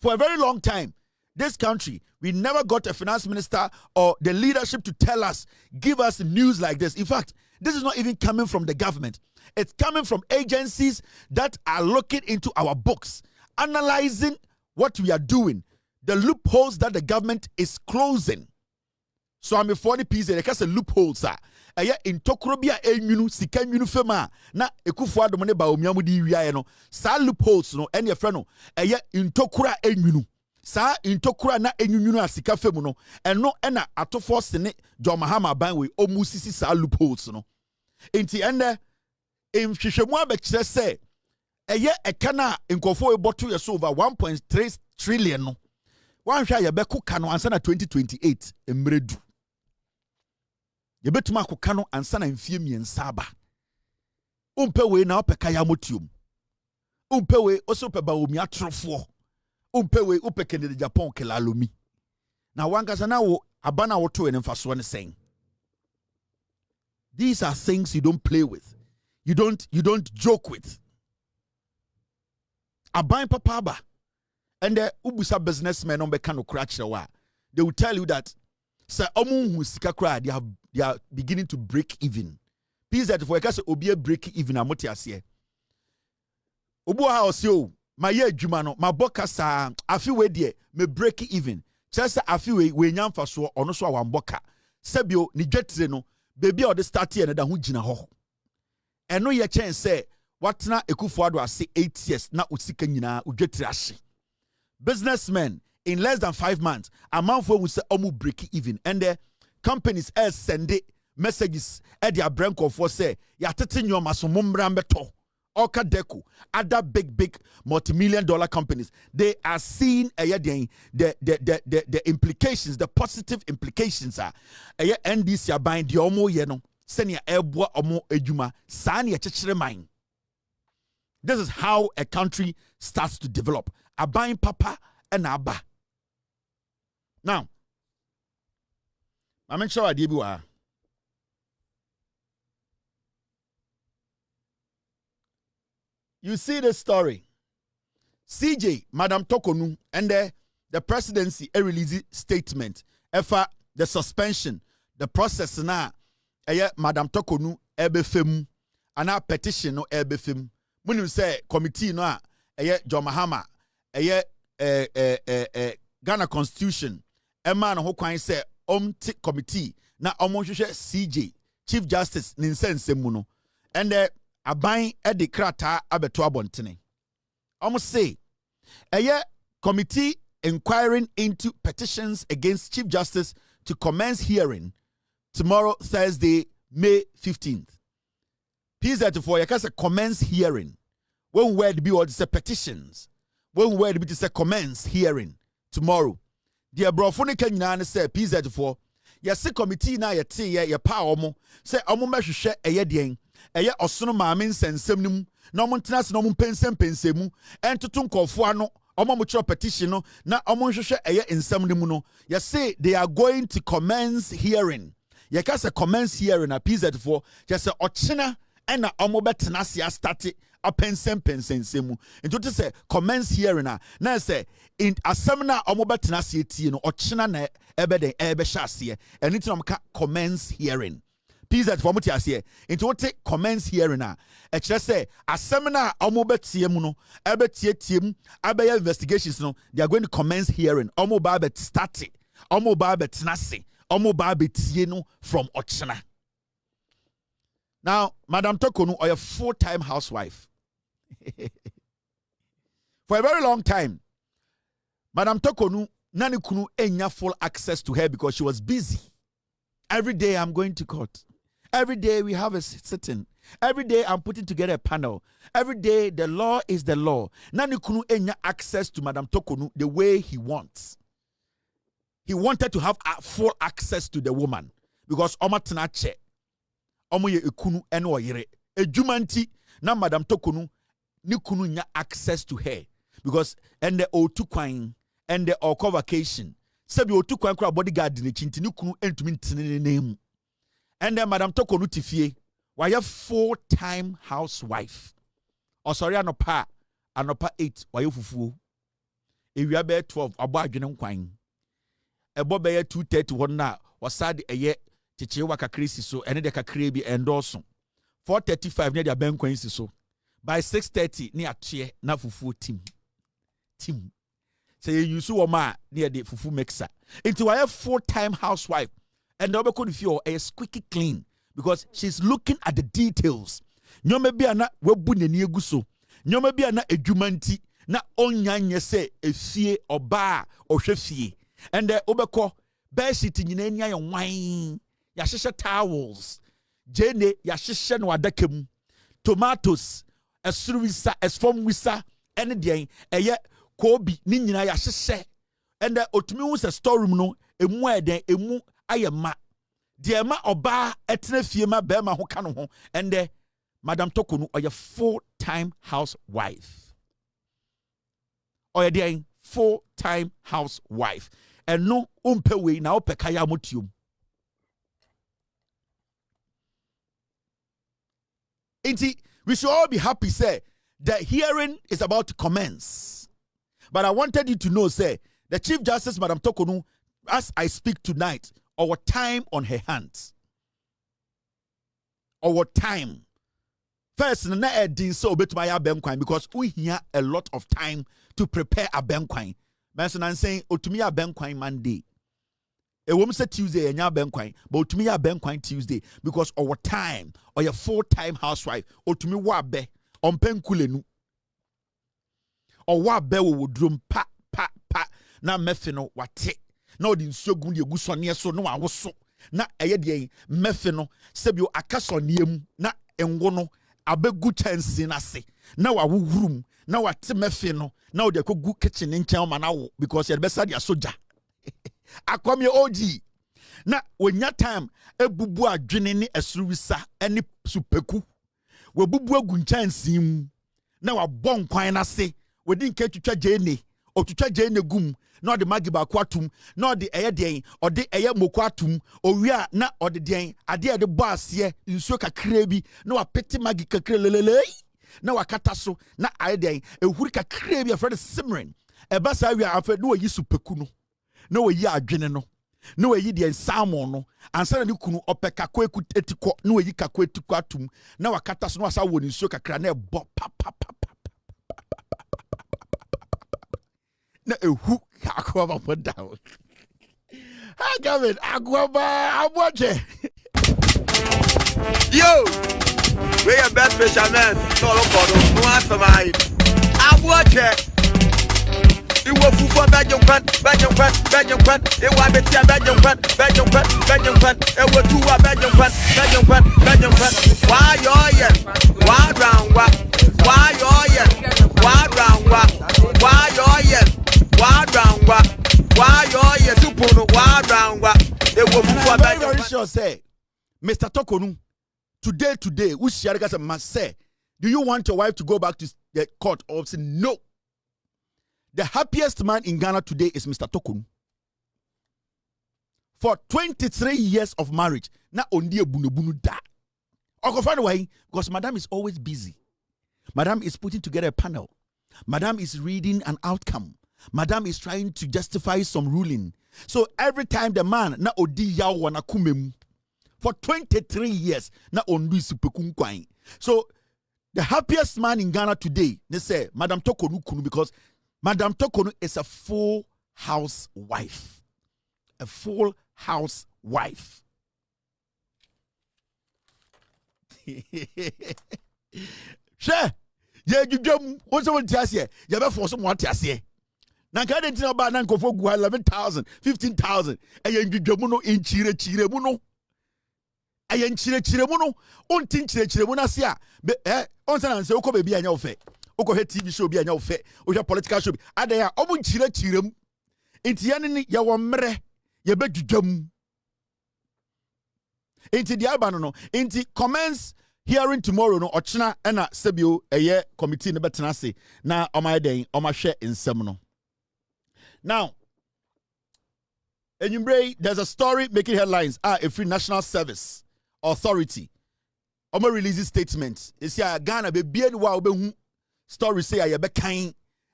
For a very long time, this country, we never got a finance minister or the leadership to tell us, give us news like this. In fact, this is not even coming from the government. It's coming from agencies that are looking into our books, analyzing what we are doing, the loopholes that the government is closing. So I'm a 40 piece, there's a loophole, sir. In Tokrobia, Sika Fema, na Ekufu Adomone ba Omiamudi Ria, no, sa loopholes, no, any friend, in Tokura Enyunu, sa in Tokura na Enyunu Sika Femuno, and no, ena Atoforsen, John Mahama Banwe, Omusisi sa loopholes, no. In the end, in Shishemwa Bectre say, a kana in Kofo bottle years over 1.3 trillion. No. One share your beku kano ansana 2028 emredu. Ye betuma ko kano ansana mfie miensaba. Umpewe na opeka ya motium. Umpewe osope ba omi atrofo. Umpewe upeke ne Japan kelalomi. Na wankasa na wo abana woto enfaso ne saying. These are things you don't play with. You don't joke with. Aban papa aba. And the ubusa businessmen on bekano crash they will tell you that sir omu hu sika kra they are beginning to break even. Please that for a obi break even amoti ase. Obu ha osio my ye adwuma no my boka sa afi we de me break even. Just afi we nyamfa so ono so awamboka. Sebio ni dwetire no baby o de start here na da ho gina ho. Eno ye chen say watna Ekufuado ase 8 years na usika nyina udwetire ahye. Businessmen in less than 5 months, a month will say omu break even, and the companies send messages at their brand for say ya tetin your masumumbra beto Oka Deku, other big multi-million-dollar companies. They are seeing the implications, the positive implications are NDC are buying the omo yeno senior airboa omo ejuma sani chechere mine. This is how a country starts to develop. A buying papa and abba. Now, I'm sure I did. You see the story. CJ, Madam Tokonu, and the presidency released statement. The suspension, the process now. Madam Tokonu ebefem, and our petition no ebefem. When you say committee no John Mahama, Ghana Constitution, a man who can say committee na CJ Chief Justice Ninsense Muno, and aban edi krata abeto abontene. Say committee inquiring into petitions against Chief Justice to commence hearing tomorrow, Thursday, May 15th. P34 yakasa commence hearing. When word be what say petitions. When word be to say commence hearing tomorrow. Dear brofone kanyina say P34 yase committee na yete ye pa omo say omo mehwehwe eye osono maame nsensem nim na omo ntenase na omo pensem mu entoto nkofo ano omo mo chiro petition no na omo nhwehwe eye nsem nim no yase they are going to commence hearing. Yakasa commence hearing na P34 just say ochina ena omo betenase a start a pensem mu into say commence hearing na say in asemna omo betenase tie no ochina na ebeden ebe hye anything omo commence hearing. P34 muti ase into what commence hearing just say asemna omo betie mu no ebe tie mu abaya investigations no they are going to commence hearing omo ba bet start omo ba betenase omo ba betie no from ochina. Now, Madam Tokonu are a full-time housewife. For a very long time, Madam Tokonu, Nani Kunu enya full access to her because she was busy. Every day I'm going to court. Every day we have a sitting. Every day I'm putting together a panel. Every day the law is the law. Nani Kunu enya access to Madam Tokonu the way he wants. He wanted to have full access to the woman because Omatnache. Omoye ekunu eno oyere ejumanti na Madam Tokonu ni kunu nya access to her because and the otu kwan and the okọ vacation sabi otu kwan kra bodyguard ni chinti ni kunu entumi ntene nemu and then Madam Tokonu tifie why full-time housewife osori anopa 8 why fufuo ewia be 12 abo adwene nkwan ebo be 2:30 won na wasade eye Chichewa kakrisi so ene de kakre bi endoso 4:35 ne de abenkwansi so by 6:30 ne atoe na fufu team say you use woma ne de fufu mixer into why full-time housewife and obeko the feel a squeaky clean because she's looking at the details nyoma bia na wabu nani eguso nyoma bia na edwumanti na onyanye se efie oba ohwe fie and obeko bedsheet nyina ania ye wan yasheshe towels jene yasheshe no adakam tomatoes esruwisa esfom wisa ene den eye kobi ni nyina yasheshe and otumi hu se storeroom no emu eden emu ayema de ma oba etena fie ma be ma ho ka no ho and Madam Tokonu oye full-time housewife oye den full-time housewife and no umpewe na opeka ya motium. Inti, we should all be happy, say, The hearing is about to commence. But I wanted you to know, say, the Chief Justice, Madam Tokonu, as I speak tonight, our time on her hands. Our time. First, na edin so betuma benkwine because we hear a lot of time to prepare a benkwine. Mensen I'm saying otumi ya benkwine Monday. A woman said Tuesday and ya benkwine, but otumi ya benkwine Tuesday because our time or your full-time housewife otumi wa be on penkulenu. Or wa be wo drum pa na mefino wate. Na odi nsuo gu ye gu so ne so no awoso. Na eye de mefino sebio akaso niam na enwo no abegu chansi na se na wa wurum na wa te mefe no na wo de kogu kitchen nchen ma na wo because you be sad ya soja akwam ye OG na wonya time ebubu adwene ne asuruwisa ene supeku wo bubu agu chansi mu na wa bon kwan na se wodi nke twitwa jene otwitwa jene gum na ode magi ba kwatum na ode eye den ode eye mokwatum owia na ode den ade ade bo ase nsuo kakra bi na wa peti magi kakra lelele na wakata so na aye den ehuri kakra bi afred simmering eba sa wi afred no yi supeku no na wo yi adwene no na wo yi den salmon no ansa na kunu opeka ko etiko na wo yi kakko etiko atum na wakata so na wasa wo nsuo kakra na ebo pa na ehu akwaba put down. I got it. Akwaba aboche.
Yo, we are best fishermen. No look no answer my. Aboche. You will for Belgium. It was better Belgium. It was two Belgium. Why you why round what? Why round what?
I'm very sure say Mr. Tokonu today who Shariga must say, do you want your wife to go back to the court or say no? The happiest man in Ghana today is Mr. Tokonu. For 23 years of marriage, na only a bunu da. Why? Because Madam is always busy. Madam is putting together a panel. Madam is reading an outcome. Madam is trying to justify some ruling. So every time the man na odi yaw wana kumemu for 23 years na ondu supekunkwai. So the happiest man in Ghana today, they say Madam Tokonu kunu because Madam Tokonu is a full house wife. A full house wife. Sure. Yeah, you jump. What's someone tells you? You have for someone to say. Now, can't you tell about Nanko for 11,000, 15,000? And you jamuno in chire muno. Ayen chire muno. On tin chire muno sia. On san say oko baby anya ofe. Oko he TV show bi anya ofe. O your political show. Adaya omo chire mu. Enti yan ni ya wo mre. Ye be dwudwam. Enti di aba no. Enti commence hearing tomorrow no ochina ena sebio eye committee ne betena se na omayeden omahwe nsem no. Now, there's a story making headlines. A free National Service Authority. Omo releases statements. You see, Ghana be bien wa obehu story say aye be kan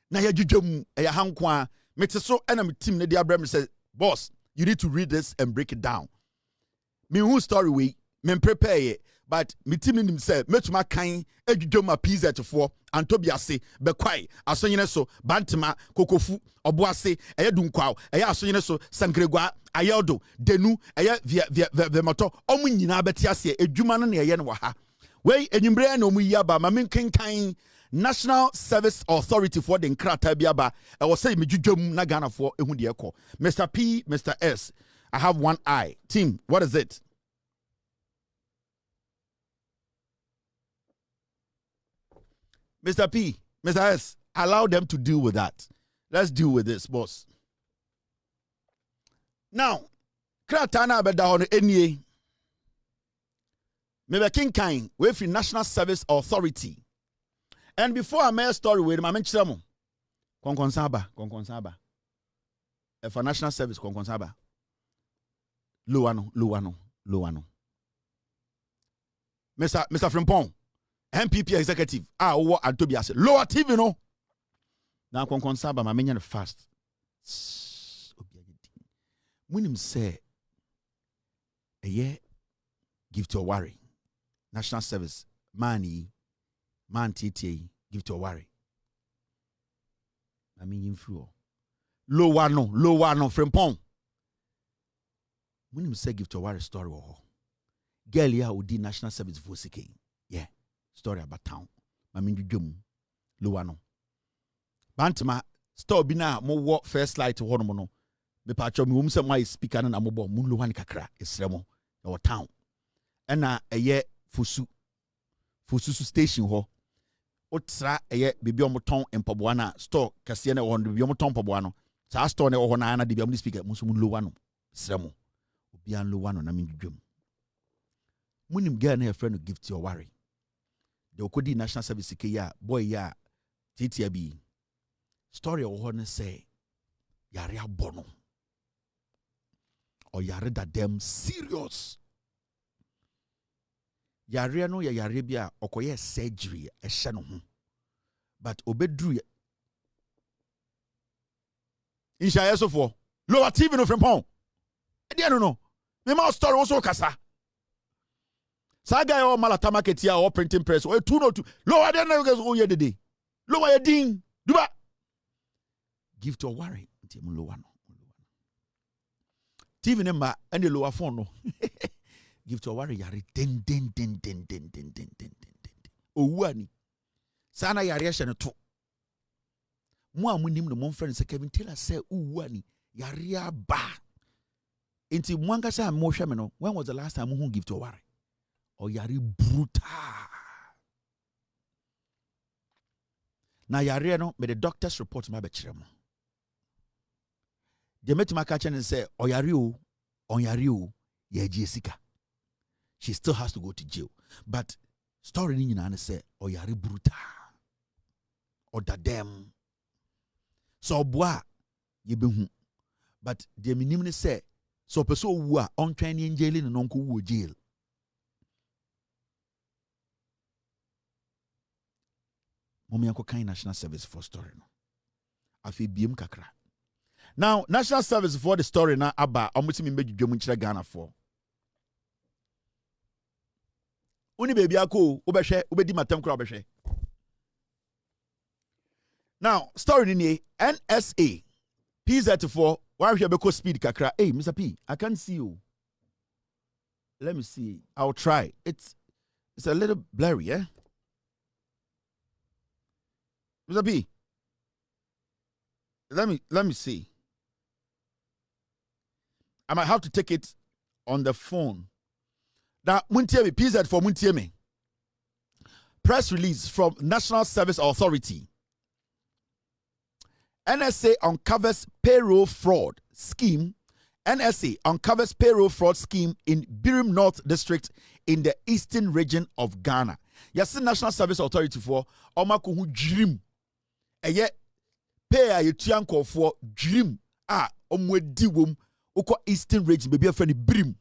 na ya dwudwam ya hankwa. Mete so ena me team ne dia brem say, boss, you need to read this and break it down. Me who story we me prepare it. But me team nim say metuma kan edwudwam pizza for Antobiase bekwai asonyene so bantima kokofu oboase eye dunkwaw eye asonyene so sankregwa ayodo denu eye via moto omu nyina beti ase edwuma no na eye no ha wey enyimbre na omu yaba ma menkenkan National Service Authority for the nkrata biaba e wo say medwudwam na Ghana for ehu de ekọ. Mr. P, Mr. S, I have one eye. Team, what is it? Mr. P, Mr. S, allow them to deal with that. Let's deal with this, boss. Now, Kratana Bedahono NA. Maybe King Kain, we from National Service Authority. And before I make a story with my mention, Konkonsaba. For National Service, Konkonsaba. Luano. Mr. Frimpong. MPP executive wo Antobias lower TV no na konkon saba ma menya no fast munim say give to worry national service man TTA give to worry I mean influo lower no frempon munim say give to worry story girl ya odi national service for CK yeah story about town I mean dwum lower no bantama store bi na mo wo first light ho no no me pa cho me wum say my speaker na mo bo mu lower ni kakra esremo no town na fusu station ho otra bibi omoton empoboa na store kase na ho bibi omoton empoboa no sa store na ho na de bibi om speaker muso mu lower no esremo obi an lower no na me dwum munim girl na friend give to your worry the okodi national service ke ya boy ya titia bi story o na say yare abono or yare that them serious yare no ya yare bia okoye surgery e hye no ho but obedru insha yeso for lower TV no frempon e dia no me ma story wo so kasa saga yo malata market ya or printing press o 202 lower than o ye dede lower ye din duba give to worry nti mu lower no TV number and the lower phone no give to worry yare den owuani sana yare hye no to mo amunim no mo friend say Kevin Taylor say owuani yare aba nti mo anga say mo hwe me no when was the last time who give to worry or yare brutal na yare no me the doctor's report ma be kire mo de metima ka chen say oyare o ye jesika she still has to go to jail but story ni nyina na say oyare brutal or dadem so boa ye behu but de minim ne say so person wu a on twan ni jail no nko wu jail mommy anko kan national service for story no afi biem kakra now national service for the story na aba omutimi mbedwedwam nkire Ghana for uni baby ako obehwe obedi matam kra obehwe now story ni NSA PZ4 why we be speed kakra hey Mr. P I can't see you let me see I'll try it's a little blurry eh Mr. P let me see I might have to take it on the phone. Now, Muntiemi, PZ for Muntiemi. Press release from National Service Authority. NSA uncovers payroll fraud scheme. NSA uncovers payroll fraud scheme in Birim North District in the eastern region of Ghana. Yes, National Service Authority for Omakuhu Dream. Eye pay a yetianko for Dream. Omwedi wom. Uko eastern region baby friend Birim.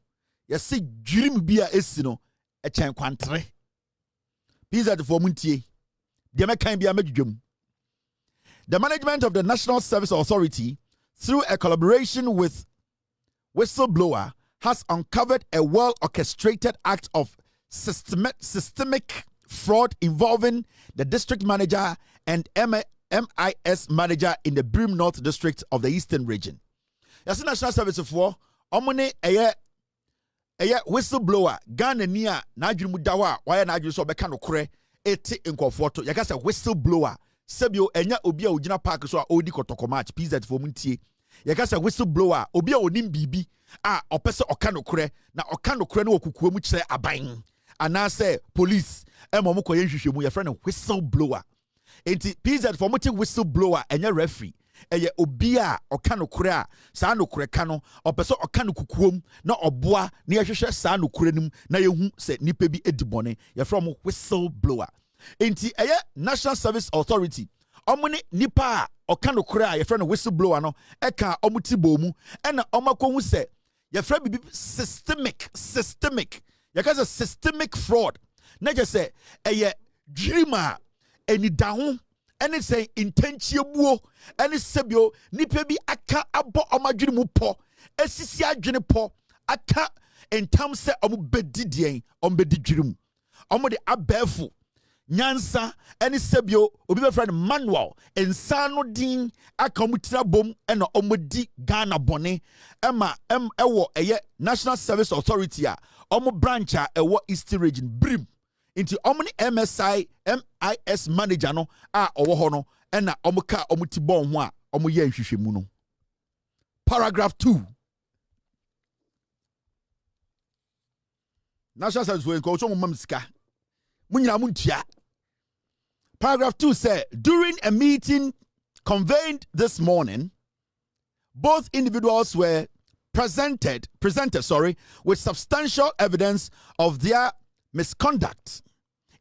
You see dream bia esino e chan kwantre. Pizza for muntie. De mekan bia medwum. The management of the National Service Authority through a collaboration with Whistleblower has uncovered a well-orchestrated act of systemic fraud involving the district manager and MIS manager in the Birim North District of the Eastern Region. Yes, National Service for omone eye whistleblower Ghana nia na adwumu dawa why na adwumu so beka no kore eti nkofo to yaka say whistleblower sebio enya obi a ogina park so a odi kotoko match PZ for muntie yaka say whistleblower obi a onim bibi a opese oka no kore na oka no kore na okukuo mu kire aban ana say police emom ko yenhwehwemu ye friend whistleblower enti PZ for muti whistleblower enya referee eye obi a oka no kure a saa no kure ka no opeso oka no kukuom na oboa na yehwehwe saa no kure nim na yehu se nipa bi edibone ye from whistleblower enti eye National Service Authority omune nipa a oka no kure a ye from whistleblower no eka omuti bomu ena omakohu se ye from bi systemic ye ka say systemic fraud na je say eye dreamer eni daho ene say intentie buo ene sebio nipa bi aka abo omadwene mu po esisi adwene po aka entam se omo bedidien omo bedidwirem omo de abefu nyansa ene sebio obi be friend manual ensa no din aka omo tira bom ena omo di Ghana bone ema ewo eye National Service Authority a omo branch a ewo Eastern Region brim into omni MSI MIS manager no a owo ho no ena omo ka omo ti bon ho a omo ye nhwehwemu no. Paragraph 2. National Service for ko so mo mam sika munyina muntia. Paragraph 2 said, during a meeting convened this morning, both individuals were presented with substantial evidence of their misconduct.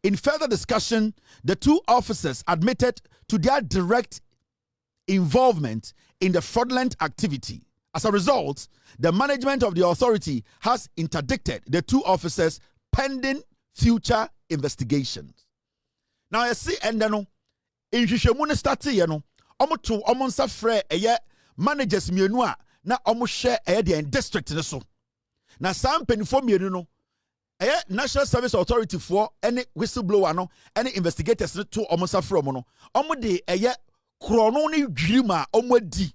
In further discussion, the two officers admitted to their direct involvement in the fraudulent activity. As a result, the management of the authority has interdicted the two officers pending future investigations. Now I see and no in hwehwemu start ye no omoto omonsa frɛ ɛyɛ managers mienu a na omo hwɛ ɛyɛ the district ne so. Na sam penifo mienu no ɛyɛ National Service Authority for any whistleblower no any investigators ne to omonsa frɛ omo no omo de ɛyɛ krono ne dwirima omo adi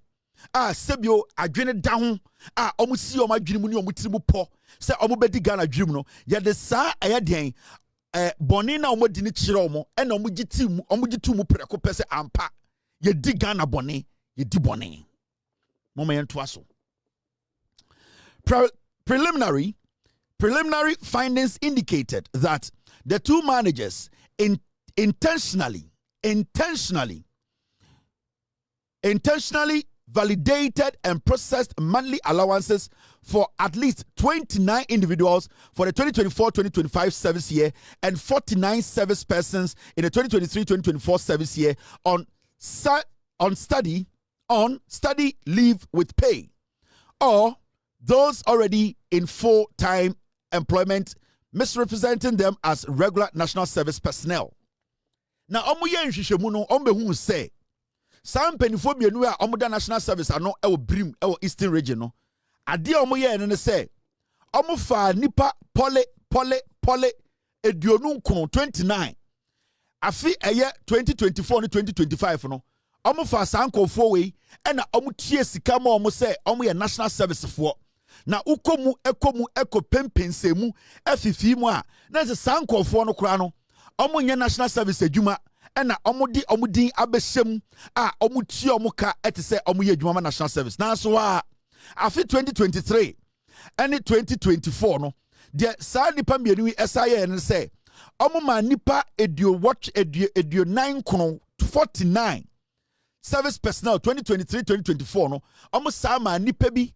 a sebio adwene da ho a omo si omo adwene mu ne omo tiri mu pɔ sɛ omo bedi Ghana dwirim no ye de saa ɛyɛ den boni na omo di ni chire omo ena omo giti mu preko pese ampa ye di Ghana boni ye di boni mama yento aso. Preliminary findings indicated that the two managers intentionally validated and processed monthly allowances for at least 29 individuals for the 2024-2025 service year and 49 service persons in the 2023-2024 service year on study leave with pay, or those already in full-time employment, misrepresenting them as regular national service personnel. Now, omo ye nhwehwemu no omo behu say some penifo mienu a omo da national service ano ewo brim ewo Eastern Region no ade omo ye ne say omo fa nipa pole eduonu nkron 29 afi eye 2024 and 2025 no omo fa sankofo we na omo tie sika ma omo say omo ye national service fo na ukomu eko pempensemu afifi mu a na se sankofo no kura no omo nye national service adwuma ena omudin abeshem a omutie omuka etise omuye adwuma national service na so a afi 2023 and 2024 no de sa nipa mienu SIA ne say omuma nipa edio 9 kono 49 service personnel 2023-2024 no omo sa ma nipa bi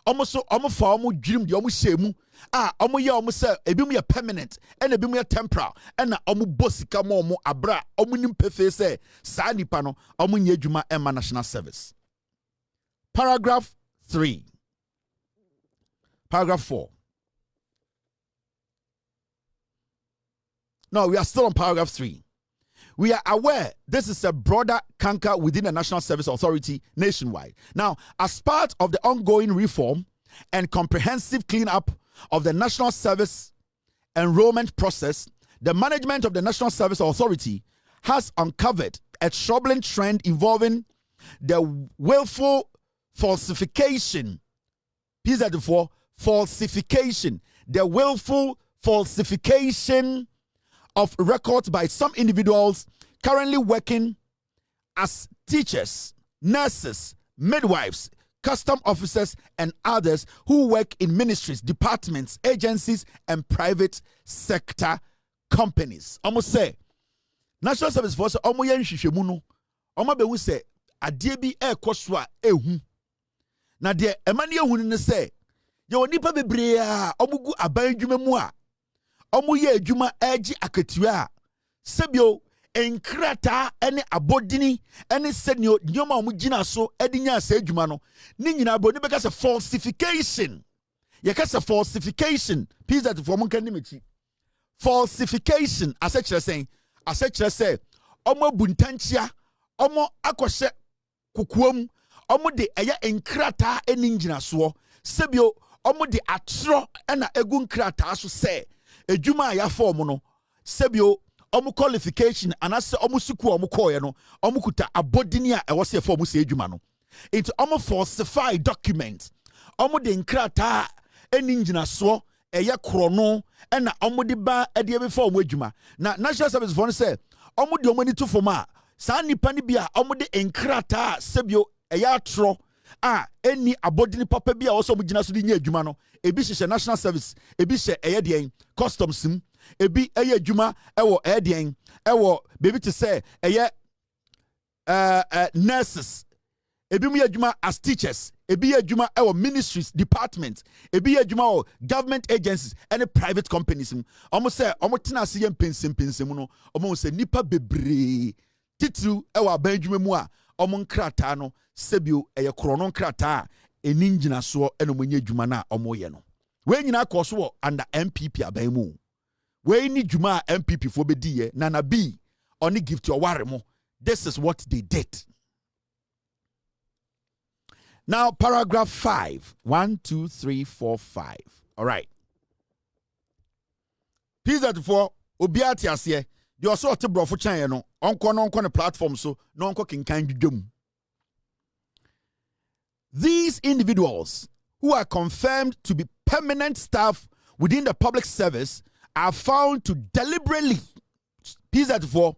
omo fa omo dwirim de omo hyemu a omo ye omo say ebi mu ye permanent and ebi mu ye temporal and omo bosika mo omo abra omo nim pefe say sa nipa no omo nye adwuma emma national service. Paragraph 3. Paragraph 4. No, we are still on paragraph 3. We are aware this is a broader canker within the National Service Authority nationwide. Now, as part of the ongoing reform and comprehensive cleanup of the National Service enrollment process, the management of the National Service Authority has uncovered a troubling trend involving the willful falsification. The willful falsification of records by some individuals currently working as teachers, nurses, midwives, custom officers, and others who work in ministries, departments, agencies, and private sector companies. Almost say, National Service Force, almost yen shishemunu, almost be we say, adiebi koswa ehu. Na de emani ehu ne say, yo nipa bebre a omugu aban dwuma mu a omo ye adwuma agi akatua sebio enkrata ene abodini ene senio nyoma omo gina so edinya asa adwuma no ni nyina bo ni beka se falsification ye ka se falsification peace that for monka nimechi falsification asa kire sen ase kyerɛ sɛ ɔmo buntanchia ɔmo akɔhyɛ kukuom ɔmo de ɛyɛ nkrataa ɛni ngyinasoɔ sɛbio ɔmo de atoro ɛna egu nkrataa so sɛ edwuma a yɛafɔ ɔmo no sɛbio ɔmo qualification anase ɔmo suku ɔmo kɔɔyɛ no ɔmo kuta abɔdini a ɛwɔ sɛ ɛfɔ ɔmo sɛ edwuma no nti ɔmo falsify document ɔmo de nkrataa ɛni ngyinasoɔ ɛyɛ korɔno ɛna ɔmo de ba ɛde ɛbɛfa ɔmo edwuma na national service fɔ no sɛ ɔmo de ɔmo ani to fam a saa nipa no bi a ɔmo de nkrataa sɛbio ɛyɛ atoro a ɛni abɔdini papa bi a wɔsɔ ɔmo gyina so de nyɛ adwuma no ebi hyehyɛ national service ebi hyɛ ɛyɛ deɛn customs mu ebi ɛyɛ adwuma ɛwɔ ɛyɛ deɛn ɛwɔ beebi te sɛ ɛyɛ nurses ebi mu yɛ adwuma as teachers ebi yɛ adwuma ɛwɔ ministries department ebi yɛ adwuma wɔ government agencies ɛne private companies mu ɔmo sɛ ɔmo tena ase yɛ mpensempensem no ɔmo sɛ nipa bebree titiriw ɛwɔ aban adwuma mu a ɔmo nkrataa no sɛbio ɛyɛ korɔno nkrataa a ɛni ngyinasoɔ ɛna ɔmo nyɛ adwuma no a ɔmo yɛ no wei nyinaa kɔɔ so wɔ under MPP aban mu wei ni dwuma a MPP foɔ bɛdi yɛ Nana B ɔne gift ɔware mo this is what they did. Now, paragraph 5. 1, 2, 3, 4, 5. All right. P34, Obiati Asye, the also to bro for China, on platform so, no kinkan dum. These individuals who are confirmed to be permanent staff within the public service are found to deliberately, P34,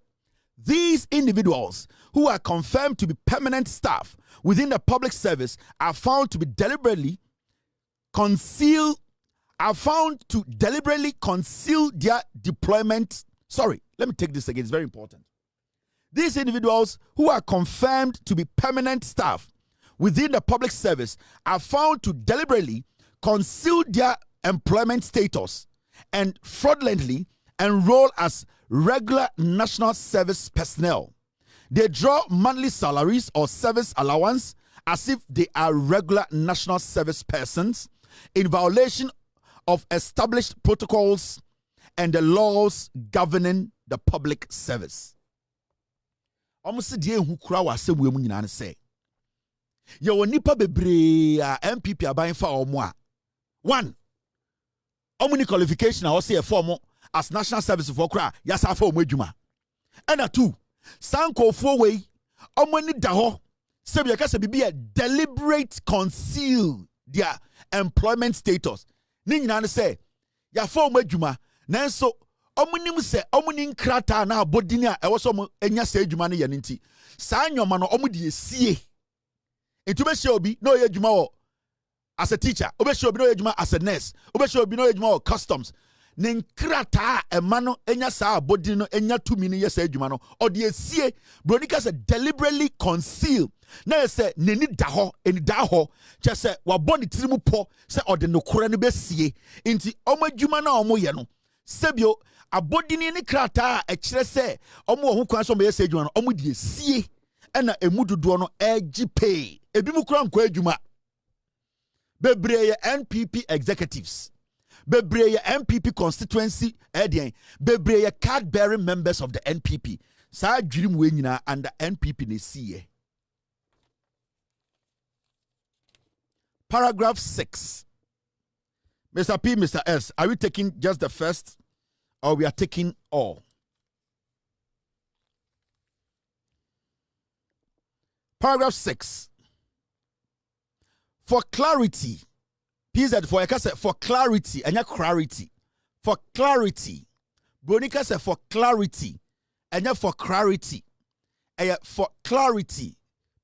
these individuals who are confirmed to be permanent staff within the public service are found to deliberately conceal their deployment. Sorry, let me take this again. It's very important. These individuals who are confirmed to be permanent staff within the public service are found to deliberately conceal their employment status and fraudulently enroll as regular national service personnel. They draw monthly salaries or service allowance as if they are regular national service persons in violation of established protocols and the laws governing the public service. Almost die hu kura wa asem mu nyina ne say. Ye woni pa bebre a MPP aban fa omo a. 1. Omo ni qualification a wo say form as national service for kura ya sa fa omo adwuma. And 2. Sankofo way omani da ho se bi kase bibi deliberate conceal their employment status ni nyina ne say ya fa omo adwuma nanso omunim se omuni nkrata na abodini a ewo so mo enya se adwuma ne ye nti saa nyoma no omu de esie etu she obi na oye adwuma wo as a teacher she obi na oye adwuma as a nurse she obi na oye adwuma wo customs ne nkrata ema no enya saa abodini no enya tumi ne yesa adwuma no ode esie bronika se deliberately conceal na yese neni da ho eni da ho che se wabɔ ne tirimu pɔ se ode no kora ne besie nti omo adwuma na omo ye no sebio abodini ne krata a kyerɛ se omo ho kwan so mo yesa adwuma no omo de esie ena emu dodo no agi pay ebi mu kura nkɔ adwuma bebree NPP executives bebree MPP constituency edian bebree card bearing members of the NPP sa dwirim we nyina under NPP ne siye. Paragraph 6. Mr. P, Mr. S, are we taking just the first or we are taking all? Paragraph 6. For clarity, PZ for clarity, and your clarity. For clarity. Bronika said for clarity. And for clarity. For clarity.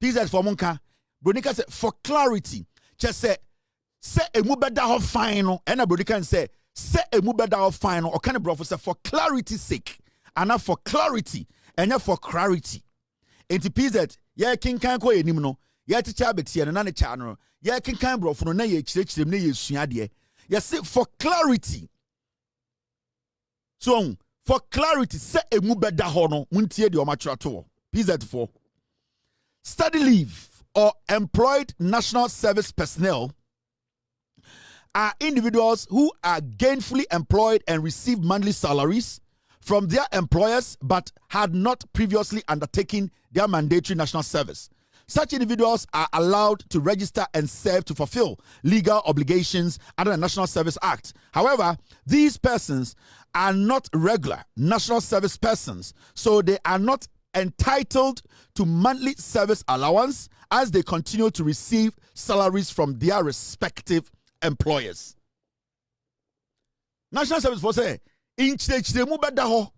PZ for Monka. Bronika said for clarity. Just say a mubeda of final. And a Bronika say a mubeda of final. Or can a brother say for clarity's sake. And not for clarity. And for clarity. And to PZ, yeah, King can't go any no. Yeah, to chabeti and another channel. Yeah, can kind bro for no ye church them ye suade. Yes, for clarity. So for clarity, say a mubeda hono, muntie de omatrato. PZ4. Study leave or employed national service personnel are individuals who are gainfully employed and receive monthly salaries, from their employers but had not previously undertaken their mandatory national service. Such individuals are allowed to register and serve to fulfill legal obligations under the National Service Act. However, these persons are not regular national service persons, so they are not entitled to monthly service allowance as they continue to receive salaries from their respective employers. National Service for say, in chiremu beda ho,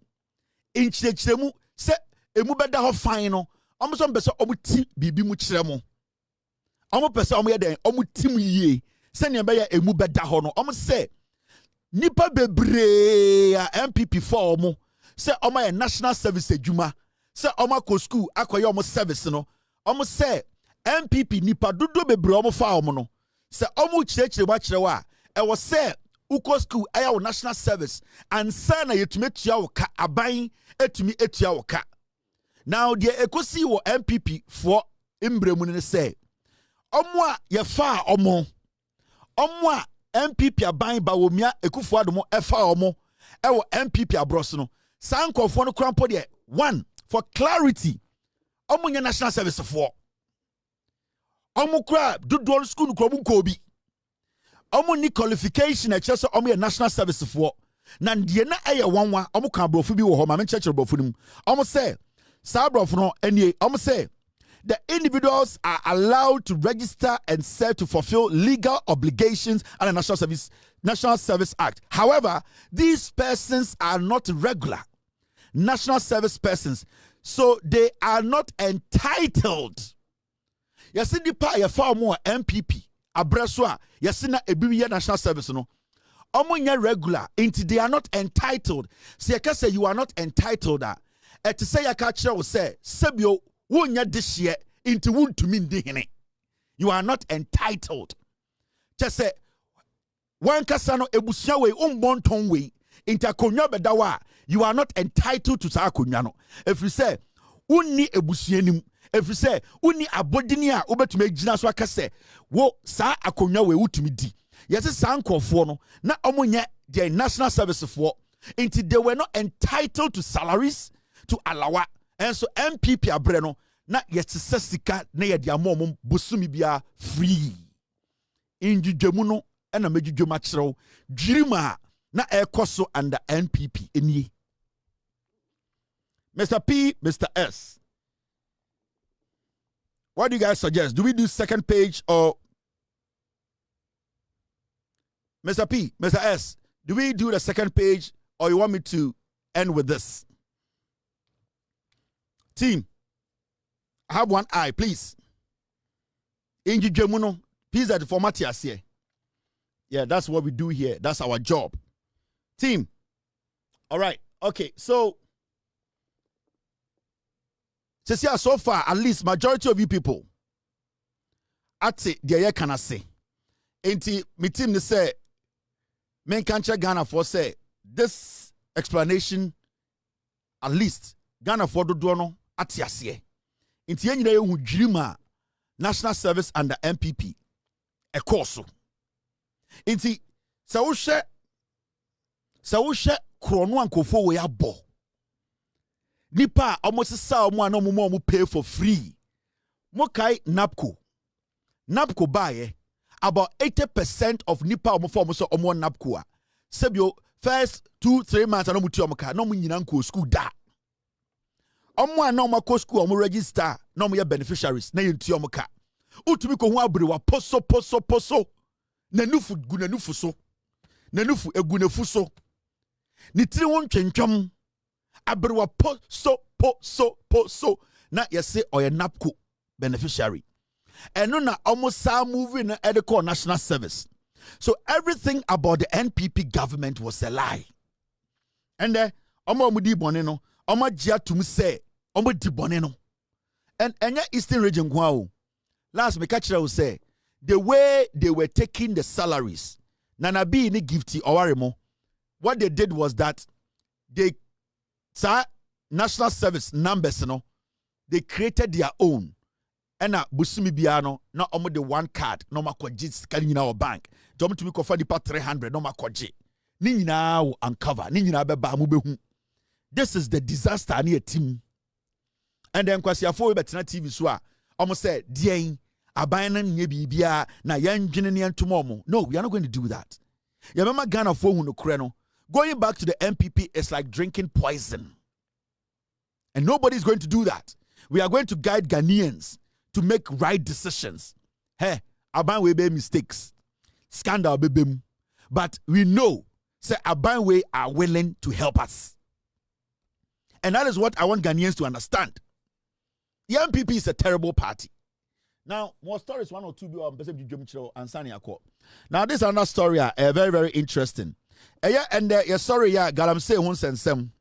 in chiremu se emu beda ho fine no. Omo so mpese omo ti bibi mu kire mo. Omo pese omo ye den omo tim yie. Se ne be ya emu beda ho no. Omo se nipa bebre a MPP for omo. Se omo ye national service adwuma. Se omo akọ school akoye omo service no. Omo se MPP nipa dodo bebre omo fa omo no. Se omo kire ba kire wa e wo se uko school aya wo national service and say na yetume tua wo ka aban etumi etua wo ka. Now, the Kusi or MPP for Imbremuni say, Omwa Yafa Omo MPP are buying Bawumia, Ekufuadomo, Efa Omo, Ewo MPP Abrosono, Sanko for no crampo de 1 for clarity. Omunya National Service for Omu crab, do don school Krobun Kobi. Omu ni qualification at Chester Omu National Service for Nandiana Aya Wanwa, Omu Cambrofubi or Homan Church or Bofum. Omu say, Sabrof any say the individuals are allowed to register and serve to fulfill legal obligations under the National Service Act. However, these persons are not regular national service persons, so they are not entitled. Yes, in the part you found more MPP abreswa. Yes, in a national service no. Omunya regular, into they are not entitled. See, I can say you are not entitled. To say a catcher will say, Sebio, wunya this year into wound to mean dihine. You are not entitled. Just say, one casano ebusiawe bonton way into konya bedawa. You are not entitled to sakunyano. If you say, unni ebusianim, if you say, unni abodinia ube to make jinaswa kase, wo sa akonya we utumi di. Yes, it's sanko for no, na omunya the national service for, into they were not entitled to salaries. To alawa and so MPP abreno na yesesika na ye dia mom busumi bia free injudwemu no na medwudwema kyerɛw dwirima na ekoso under MPP enie. Mr. P, Mr. S, what do you guys suggest? Do we do second page or Mr. P, Mr. S, do we do the second page or you want me to end with this? Team, have one eye, please. Inji Jemuno, please at the format here. Yeah, that's what we do here. That's our job. Team. All right. Okay. So so far, at least majority of you people, at say the can I say. Enti me team say, men can't check Ghana for say this explanation at least Ghana for do no. Atiasie. Inti yenyi na yehu dwirima national service under MPP. Ekoso. Inti sa wo hwe krono ankofo we abo. Nipa almost sa omo ana omo pay for free. Mo kai NAPCO. NAPCO buy about 80% of nipa omo for omo so omo NAPCO a. Sebio first 2-3 months ana muti omo ka na omo nyina nko school da. Omo na omo ko school omo register na omo ye beneficiaries na yentu omo ka utumi ko hu abrewa poso na nufu gu na nufu so na nufu egu na fu so ni tiri won twentwam abrewa poso na yese oye NAPCO beneficiary eno na omo sa moving na edecall national service. So everything about the NPP government was a lie. And omo di bone no omo gia tum say omo di bone no. And enya Eastern region kwa last me catch will say the way they were taking the salaries nana be ni gifty owaremo, what they did was that they national service numbers no they created their own. And busumi biano na omo the one card no makoji sika nyina o bank jom to me ko fa dipa 300 no makoji ni nyina wo uncover ni nyina be ba mo behu This is the disaster near team. And then kwasiafo betina TV so a almost said, "Dien abana nye bibia na yanjene ne antomo." No, we are not going to do that. Ya mama Ghana fo hu no kure no. Going back to the MPP is like drinking poison. And nobody is going to do that. We are going to guide Ghanaians to make right decisions. Hey, aban we be mistakes. Scandal be bem. But we know say aban we are willing to help us. And that is what I want Ghanaians to understand. The MPP is a terrible party. Now, more stories, one or two, now this is another story, very, very interesting. And sorry, Galamsey won't send some.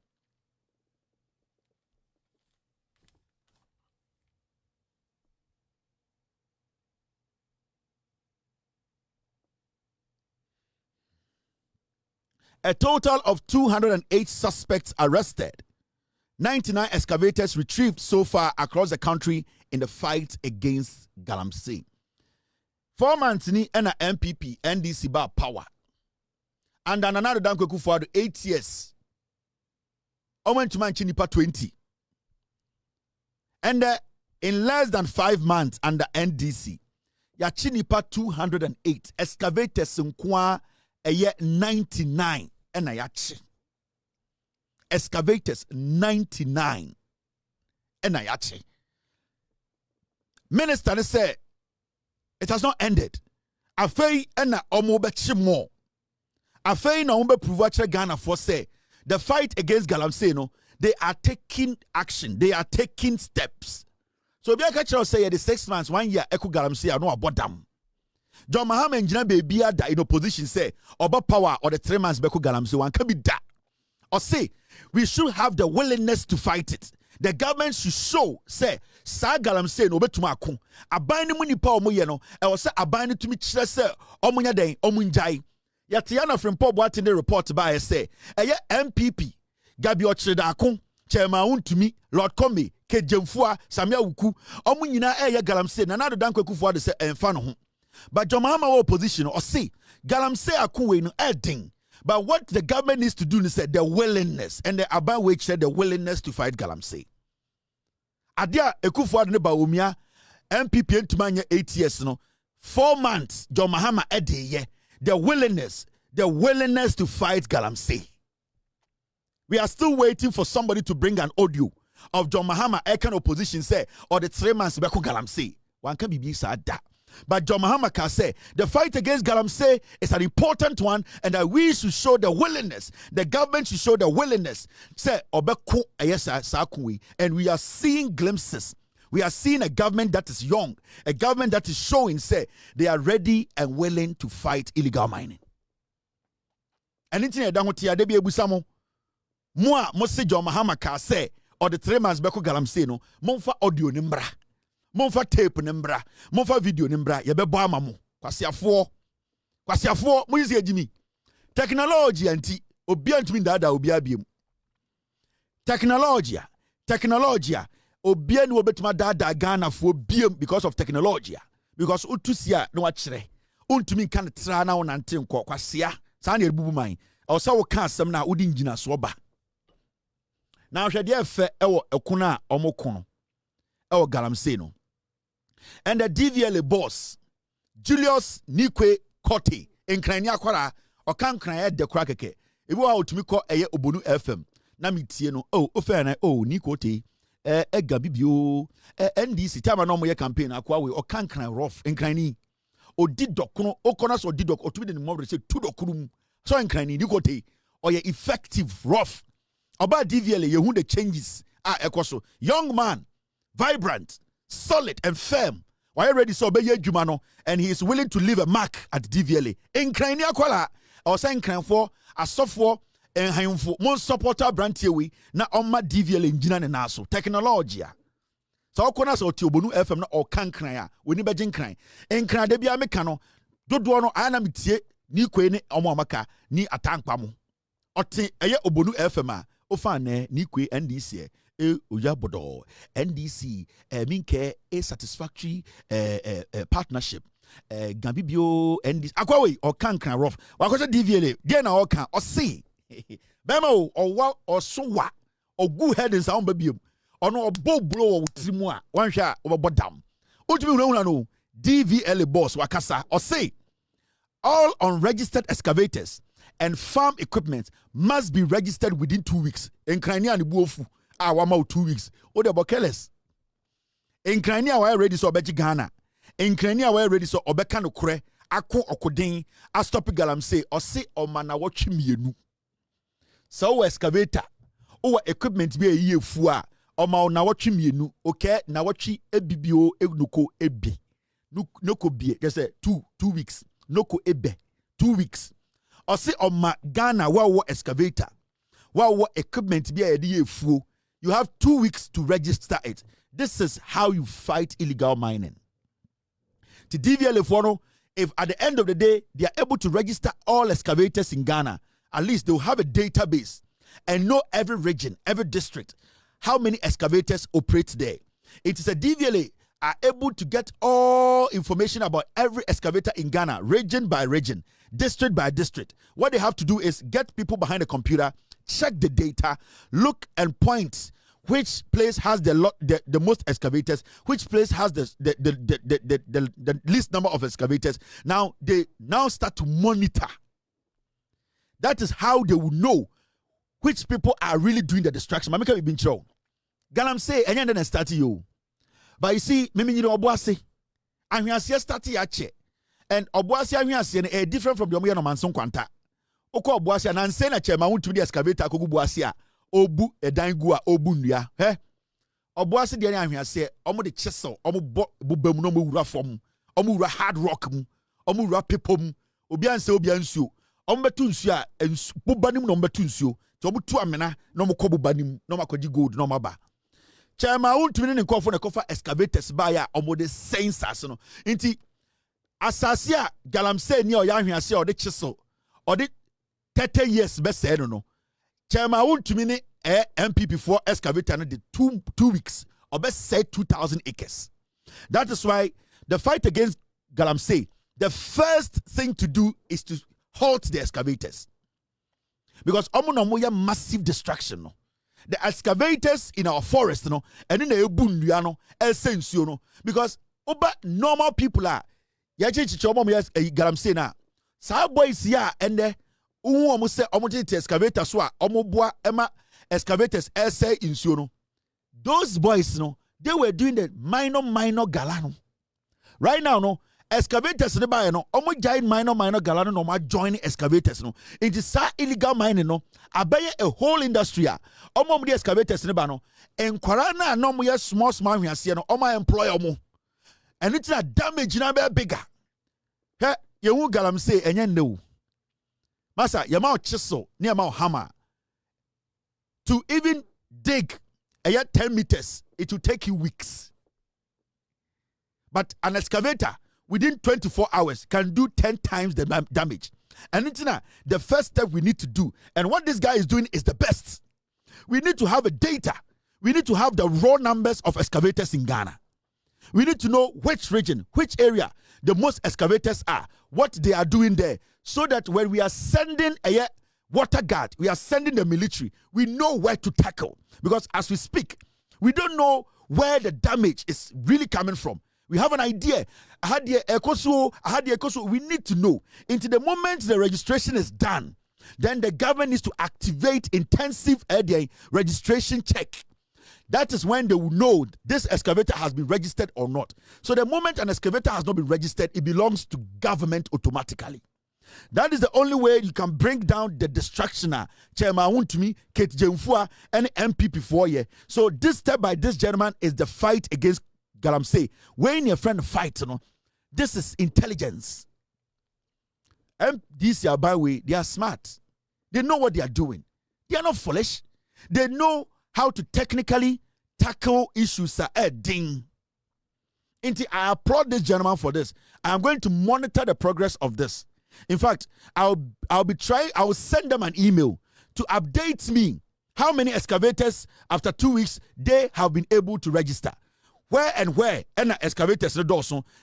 A total of 208 suspects arrested. 99 excavators retrieved so far across the country in the fight against Galamsey. 4 months ni na MPP NDC ba power. And another Dankweku for 8 years. Went to Manchinipa 20. And in less than 5 months under NDC, Yachinipa 208 excavators nkwa 99 and ayachi. Excavators 99 and ayachi. Minister said it has not ended. Afei ena omo bechi more. Afei na ombe prove Ghana for say the fight against Galamsey no, they are taking action. They are taking steps. So be a catcher say the 6 months, 1 year echo Galamsey no abodam. John Mahama engineer baby ada in opposition say oba power or the 3 months beko Galamsey one can be that. Or say we should have the willingness to fight it. The government should show say sa Galamsey no betuma ako. Aban ni mu nipa omo ye no e wo say aban ni tumi kire say omo nya den omo njai. Yatiana Frimpo Boateng the report by say eye MPP Gabi Ochredako Chairman Untumi Lord Kombe Kejemfua Samia Wuku omo nyina eye Galamsey na nado Dankweku de say emfa no ho. But Jomahama opposition or say Galamsey akuwe no edin. But what the government needs to do is the willingness, and the Aban which said the willingness to fight Galamsey. Adia Ekufuado ne Baumia MPP ntumanya 8 years no 4 months John Mahama edeye the willingness to fight Galamsey. We are still waiting for somebody to bring an audio of John Mahama Ekan opposition say or the 3 months beko Galamsey. One can be sad that. But John Mahama can say the fight against Galamsey is an important one, and that we should show the willingness. The government should show the willingness. Say Obeko Ayesa Sakui, and we are seeing glimpses. We are seeing a government that is young, a government that is showing, say, they are ready and willing to fight illegal mining. And in the Dangotia, they be able to say John Mahama can say, or the 3 months Beko Galamsey no, monfa audio nimbra. Monfa tape nimbra, monfa video nimbra, ye bebo amamu. Kwasiafo, mo yisi ejimi. Technology anti, obi antumi dada obi abiem. Technology, obi anu obetuma dada Ghana for biem because of technology. Because utusia no achire. Untumi kan tra na wonante nko kwasia. Sa na ebubu man. O sa wo kan asem na odi ngina so ba. Na hwede efe ewo ekuna omokono. Ewo Galamsey no. And the DVLA boss, Julius Nikwe Kote, in Krania Kwara, or can cry at the crackeke. If you are to me call a Obonu FM, Namitieno, oh, Ofana, oh, Nikote, Gabibio, NDC, Tamanomoya campaign, Aquawe, or can cry rough, and cranny, or did docuno, or corners or did doc, or to the more say, two docurum, so in cranny, Nikote, or your effective rough. About DVLA, you who the changes are equaso. Young man, vibrant, solid and firm. Why already saw Beye Jumano, and he is willing to leave a mark at DVLA. In Krania Kwala, I was saying Cranfo, a software, and Hayumfo, more supporter brand Tiwi, na Oma DVLA in Jinan and Naso, technology. So, Konas or Tubunu FM or Kankraya, we need Bajin Cran. In Kradebia Mecano, Doduano Anamitie, ni Quene Omamaka, ni Atankpamu. Ote, Aya Obunu FM, Ofane, ni Que NDC. Ujabodo NDC minke a satisfactory partnership Gambibio NDC akwawe or kankan rough wakosa DVLA dia na oka o see bema o wa o so wa ogu head in sound baby ono obo blow timu a wan hwe a obebo dam otumi wura no DVLA boss wakasa or say all unregistered excavators and farm equipment must be registered within 2 weeks. Enkrania ni buofu wama 2 weeks. O de bokeles. Enkrania wa ready so obeji Ghana. Enkrania wa ready so obeka no kure ako okoden a stop galamsey or say o mana watchi mienu. So excavator o equipment be ye fu a o ma na watchi mienu. Okay, na watchi ebibio enuko ebi. Noko bie. Just say 2 weeks. Noko ebe 2 weeks. Or say on my Ghana wa excavator. Wa equipment be a full. You have 2 weeks to register it. This is how you fight illegal mining. To DVLA follow, if at the end of the day they are able to register all excavators in Ghana, at least they will have a database and know every region, every district, how many excavators operate there. It is a DVLA are able to get all information about every excavator in Ghana, region by region, district by district. What they have to do is get people behind the computer, check the data, look and point which place has the most excavators, which place has the least number of excavators. Now they start to monitor. That is how they will know which people are really doing the destruction. Mamika we been show. Galam say and then start you. But you see, mimi you know obuase. Ahwiase start yache. And obuase ahwiase is different from the omo no manson kwanta. Oko obuase na nse na chema wontu the excavator akogu buase a obu edan gu a obu nnua. He. Obuase de ahwiase omo de chisel, omo bobam no mo wura fom. Omo wura hard rock mu. Omo wura pepo mu. Obi anse obi ansuo. Omo betu nsuo a bobanim no betu nsuo. Ti omo tu amena no mo kobobanim no makoji gold no maba. Chama untumi ne nkofo ne kofa excavators ba ya omo de sensors no nti asase a galamsey ni o ya hwease o de chisel o de 30 years be say no chama untumi ne MPP for excavator no de 2 weeks or be say 2,000 acres. That is why the fight against galamsey, the first thing to do is to halt the excavators, because omo no ya massive destruction no. The excavators in our forest, no, and in the Ebundiano, essential, no, because over normal people are galamsey na. Sa boys ya and the almost say almost excavator so omoboa ema excavators essay in no. Those boys, no, they were doing the minor galano. Right now, no. Excavators ne ba no omo giant minor galano no ma join excavators no. It is illegal mining no abeye a whole industry a omo the excavators ne ba no enkwara na no mo small hwiase no omo employ omo, and it's a damage na be bigger. He ye hu galamsey enye nnewu masa ye ma chisel ne ma hammer to even dig 10 meters. It will take you weeks, but an excavator within 24 hours can do 10 times the damage. And it's not the first step we need to do. And what this guy is doing is the best. We need to have a data. We need to have the raw numbers of excavators in Ghana. We need to know which region, which area the most excavators are, what they are doing there, so that when we are sending a water guard, we are sending the military, we know where to tackle. Because as we speak, we don't know where the damage is really coming from. We have an idea. I had the ECOSO. We need to know. Into the moment the registration is done, then the government needs to activate intensive registration check. That is when they will know this excavator has been registered or not. So the moment an excavator has not been registered, it belongs to government automatically. That is the only way you can bring down the destruction. Chairman Wuntumi, Kate Jemfua, and MPP 4 year. So this step by this gentleman is the fight against galamsey. When your friend fights, this is intelligence. And these are by way, they are smart. They know what they are doing. They are not foolish. They know how to technically tackle issues. Ding. I applaud this gentleman for this. I am going to monitor the progress of this. In fact, I will send them an email to update me how many excavators after 2 weeks they have been able to register. Where and excavators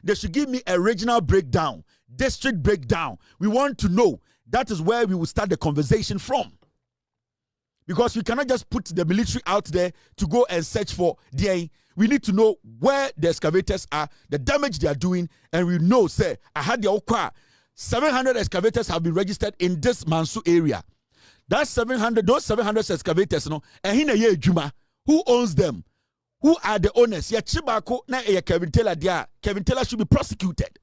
they should give me a regional breakdown, district breakdown. We want to know. That is where we will start the conversation from. Because we cannot just put the military out there to go and search for DNA. We need to know where the excavators are, the damage they are doing, and we know, say, I had the Okwa. 700 excavators have been registered in this Mansu area. Those 700 excavators, and in a year, Juma, who owns them? Who are the owners? Yeah, Chibako, na Kevin Taylor there. Kevin Taylor should be prosecuted.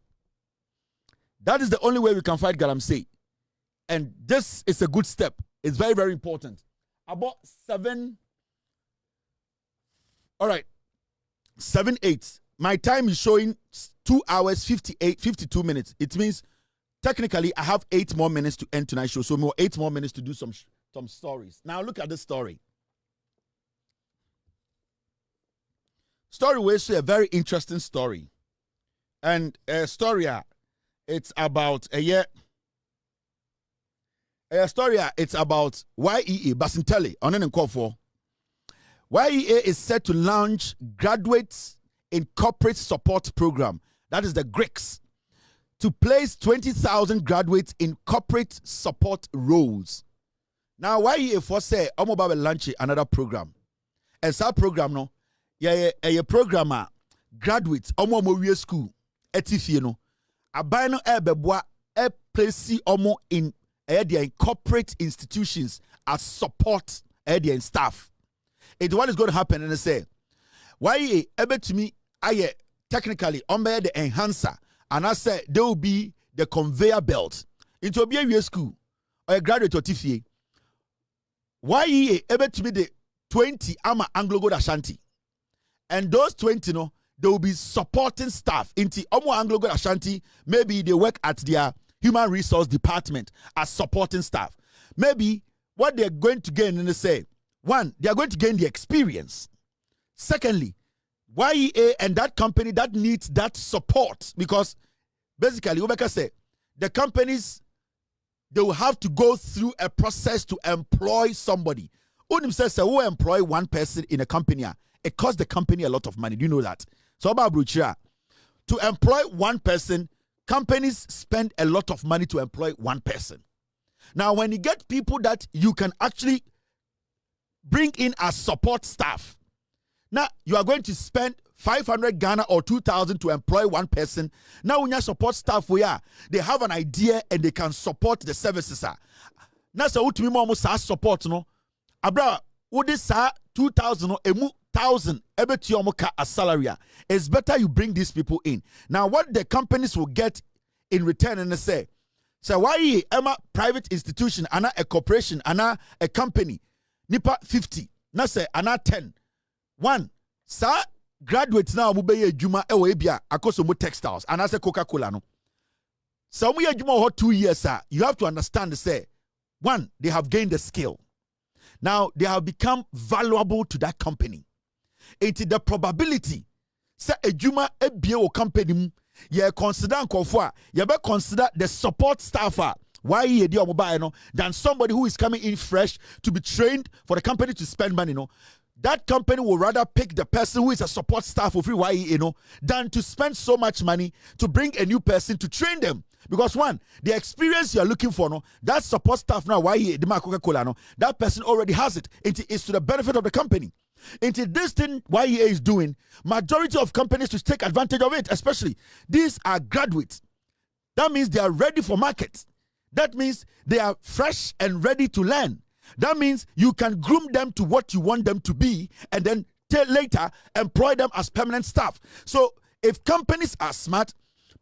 That is the only way we can fight Galamsey. And this is a good step. It's very, very important. About 7. All right. 7-8. My time is showing 2 hours 52 minutes. It means technically I have 8 more minutes to end tonight's show. So more 8 more minutes to do some stories. Now look at this story. Story was a very interesting story. And a story, it's about it's about YEA, Basintele, on an call for. YEA is set to launch Graduates in Corporate Support Program. That is the GRICS. To place 20,000 graduates in corporate support roles. Now, YEA for say, I'm about to launch another program. And that program, no, a programmer, graduates, omo school, etifie no. Abai no beboa place omo in corporate institutions as support in staff. What is going to happen? And they say, why to me, I technically the enhancer, and I said there will be the conveyor belt into a BA school or a graduate or TFA. Why to me the 20 ama Anglo Gold Ashanti, and those 20 no, they will be supporting staff into Omo Anglo Gold Ashanti. Maybe they work at their human resource department as supporting staff. Maybe what they're going to gain, and they say, one, they are going to gain the experience. Secondly, YEA and that company that needs that support, because basically, Ubeka say, the companies, they will have to go through a process to employ somebody. Unim says, who employ one person in a company, it costs the company a lot of money. Do you know that? So about Bruchia, to employ one person, companies spend a lot of money to employ one person. Now, when you get people that you can actually bring in as support staff, now you are going to spend 500 Ghana or 2,000 to employ one person. Now, when you support staff, they have an idea and they can support the services. Now, so to me, almost support no. Abra, would this 2,000 or 1,000 as salary? It's better you bring these people in. Now, what the companies will get in return, and they say, so why am a private institution, and a corporation, and a company, nipa 50, na say ana 10. One, sa graduates now mubeye juma ewo ebia akoso mo textiles, and I say Coca-Cola no. So we juma ho 2 years, you have to understand, say, one, they have gained the skill. Now they have become valuable to that company. It is the probability say a juma ebie o company ye consider nkofo ye be consider the support staffer why ye di omoba no than somebody who is coming in fresh to be trained for the company to spend money no. That company will rather pick the person who is a support staff of free YE, than to spend so much money to bring a new person to train them. Because one, the experience you are looking for, no, that support staff now, YE, the Coca-Cola, no, that person already has it. It is to the benefit of the company. Into this thing YEA is doing, majority of companies to take advantage of it, especially these are graduates. That means they are ready for market. That means they are fresh and ready to learn. That means you can groom them to what you want them to be and then later employ them as permanent staff. So if companies are smart,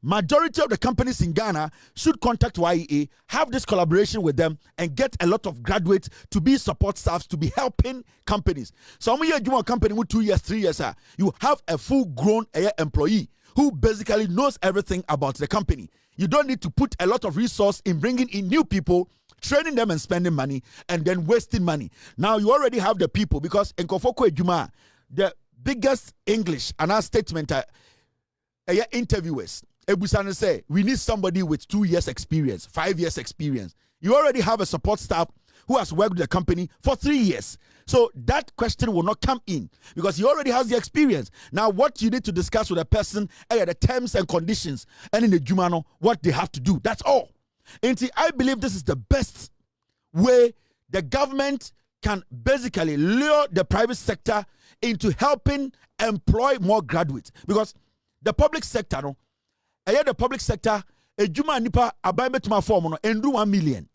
majority of the companies in Ghana should contact YEA, have this collaboration with them, and get a lot of graduates to be support staffs to be helping companies. So when you a company with 2 years, 3 years, you have a full-grown employee who basically knows everything about the company. You don't need to put a lot of resource in bringing in new people, training them and spending money, and then wasting money. Now you already have the people, because in Kofoko Ejuma, the biggest English and our statement interviewers, Ebusane say, we need somebody with 2 years experience, 5 years experience. You already have a support staff who has worked with the company for 3 years. So that question will not come in because he already has the experience. Now, what you need to discuss with a person are the terms and conditions, and in the Jumano, what they have to do. That's all. And see, I believe this is the best way the government can basically lure the private sector into helping employ more graduates. Because the public sector, no, the public sector, ejuma nipa aban betuma form no endu 1 million.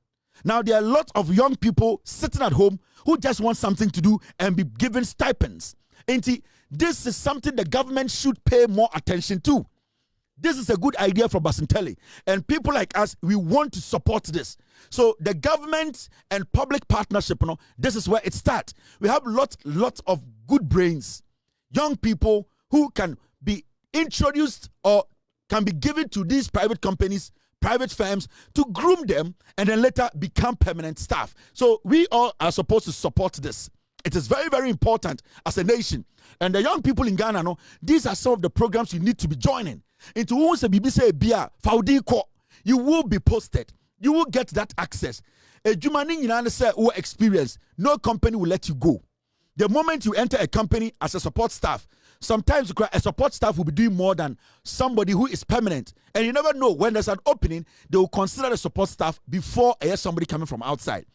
Now there are a lot of young people sitting at home who just want something to do and be given stipends. And this is something the government should pay more attention to. This is a good idea for Basintelli. And people like us, we want to support this. So the government and public partnership, you know, this is where it starts. We have lots of good brains, young people who can be introduced or can be given to these private companies, private firms, to groom them and then later become permanent staff. So we all are supposed to support this. It is very, very important as a nation. And the young people in Ghana, no, these are some of the programs you need to be joining. Into once a BBC Bia, Faudiko, you will be posted. You will get that access. A Jumani in say who experience, no company will let you go. The moment you enter a company as a support staff, sometimes a support staff will be doing more than somebody who is permanent. And you never know, when there's an opening, they will consider the support staff before somebody coming from outside.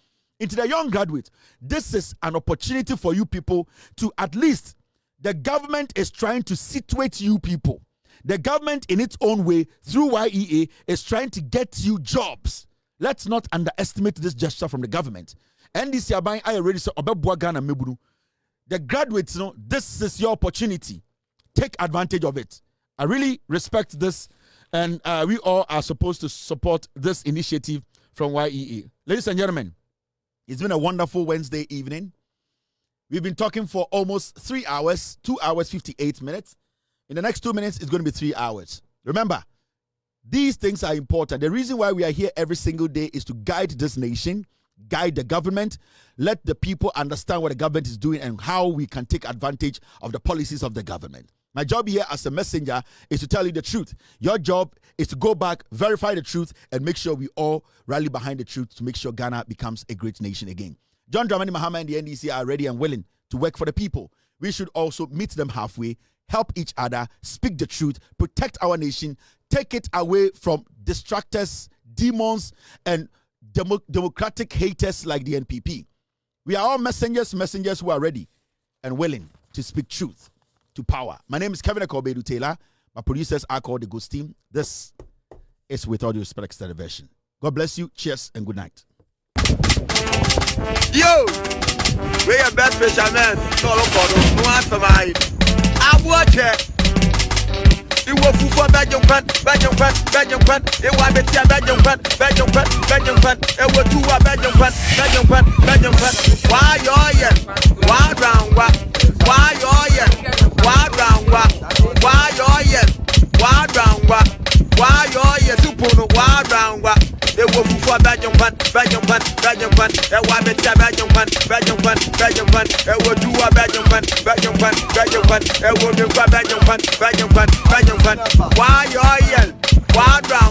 Into the young graduate, this is an opportunity for you people to, at least, the government is trying to situate you people. The government in its own way, through YEA, is trying to get you jobs. Let's not underestimate this gesture from the government. NDC Abai, I already said, Obebua Ghana Meburu. The graduates, you know, this is your opportunity. Take advantage of it. I really respect this, and we all are supposed to support this initiative from YEA. Ladies and gentlemen, it's been a wonderful Wednesday evening. We've been talking for almost 3 hours, 2 hours, 58 minutes. In the next 2 minutes, it's going to be 3 hours. Remember, these things are important. The reason why we are here every single day is to guide this nation, guide the government, let the people understand what the government is doing and how we can take advantage of the policies of the government. My job here as a messenger is to tell you the truth. Your job is to go back, verify the truth, and make sure we all rally behind the truth to make sure Ghana becomes a great nation again. John Dramani Mahama and the NDC are ready and willing to work for the people. We should also meet them halfway, help each other, speak the truth, protect our nation, take it away from distractors, demons, and democratic haters like the NPP. We are all messengers who are ready and willing to speak truth to power. My name is Kevin Akobedu Taylor. My producers are called the Ghost Team. This is With All Due Respect Extended Version. God bless you. Cheers and good night.
Yo, we are best fishermen. No answer mine. I watch it. You will for Belgium fan. It was better Belgium fan. It was two Belgium fan. Why you're here? Why round what? Why you're here? Why round what? Why you're here? Why round what? Why you're here? Super why round what? It was for Belgium fan. It was better Belgium fan. It was two Belgium fan. It was Belgium fan. Why you're here? Why round?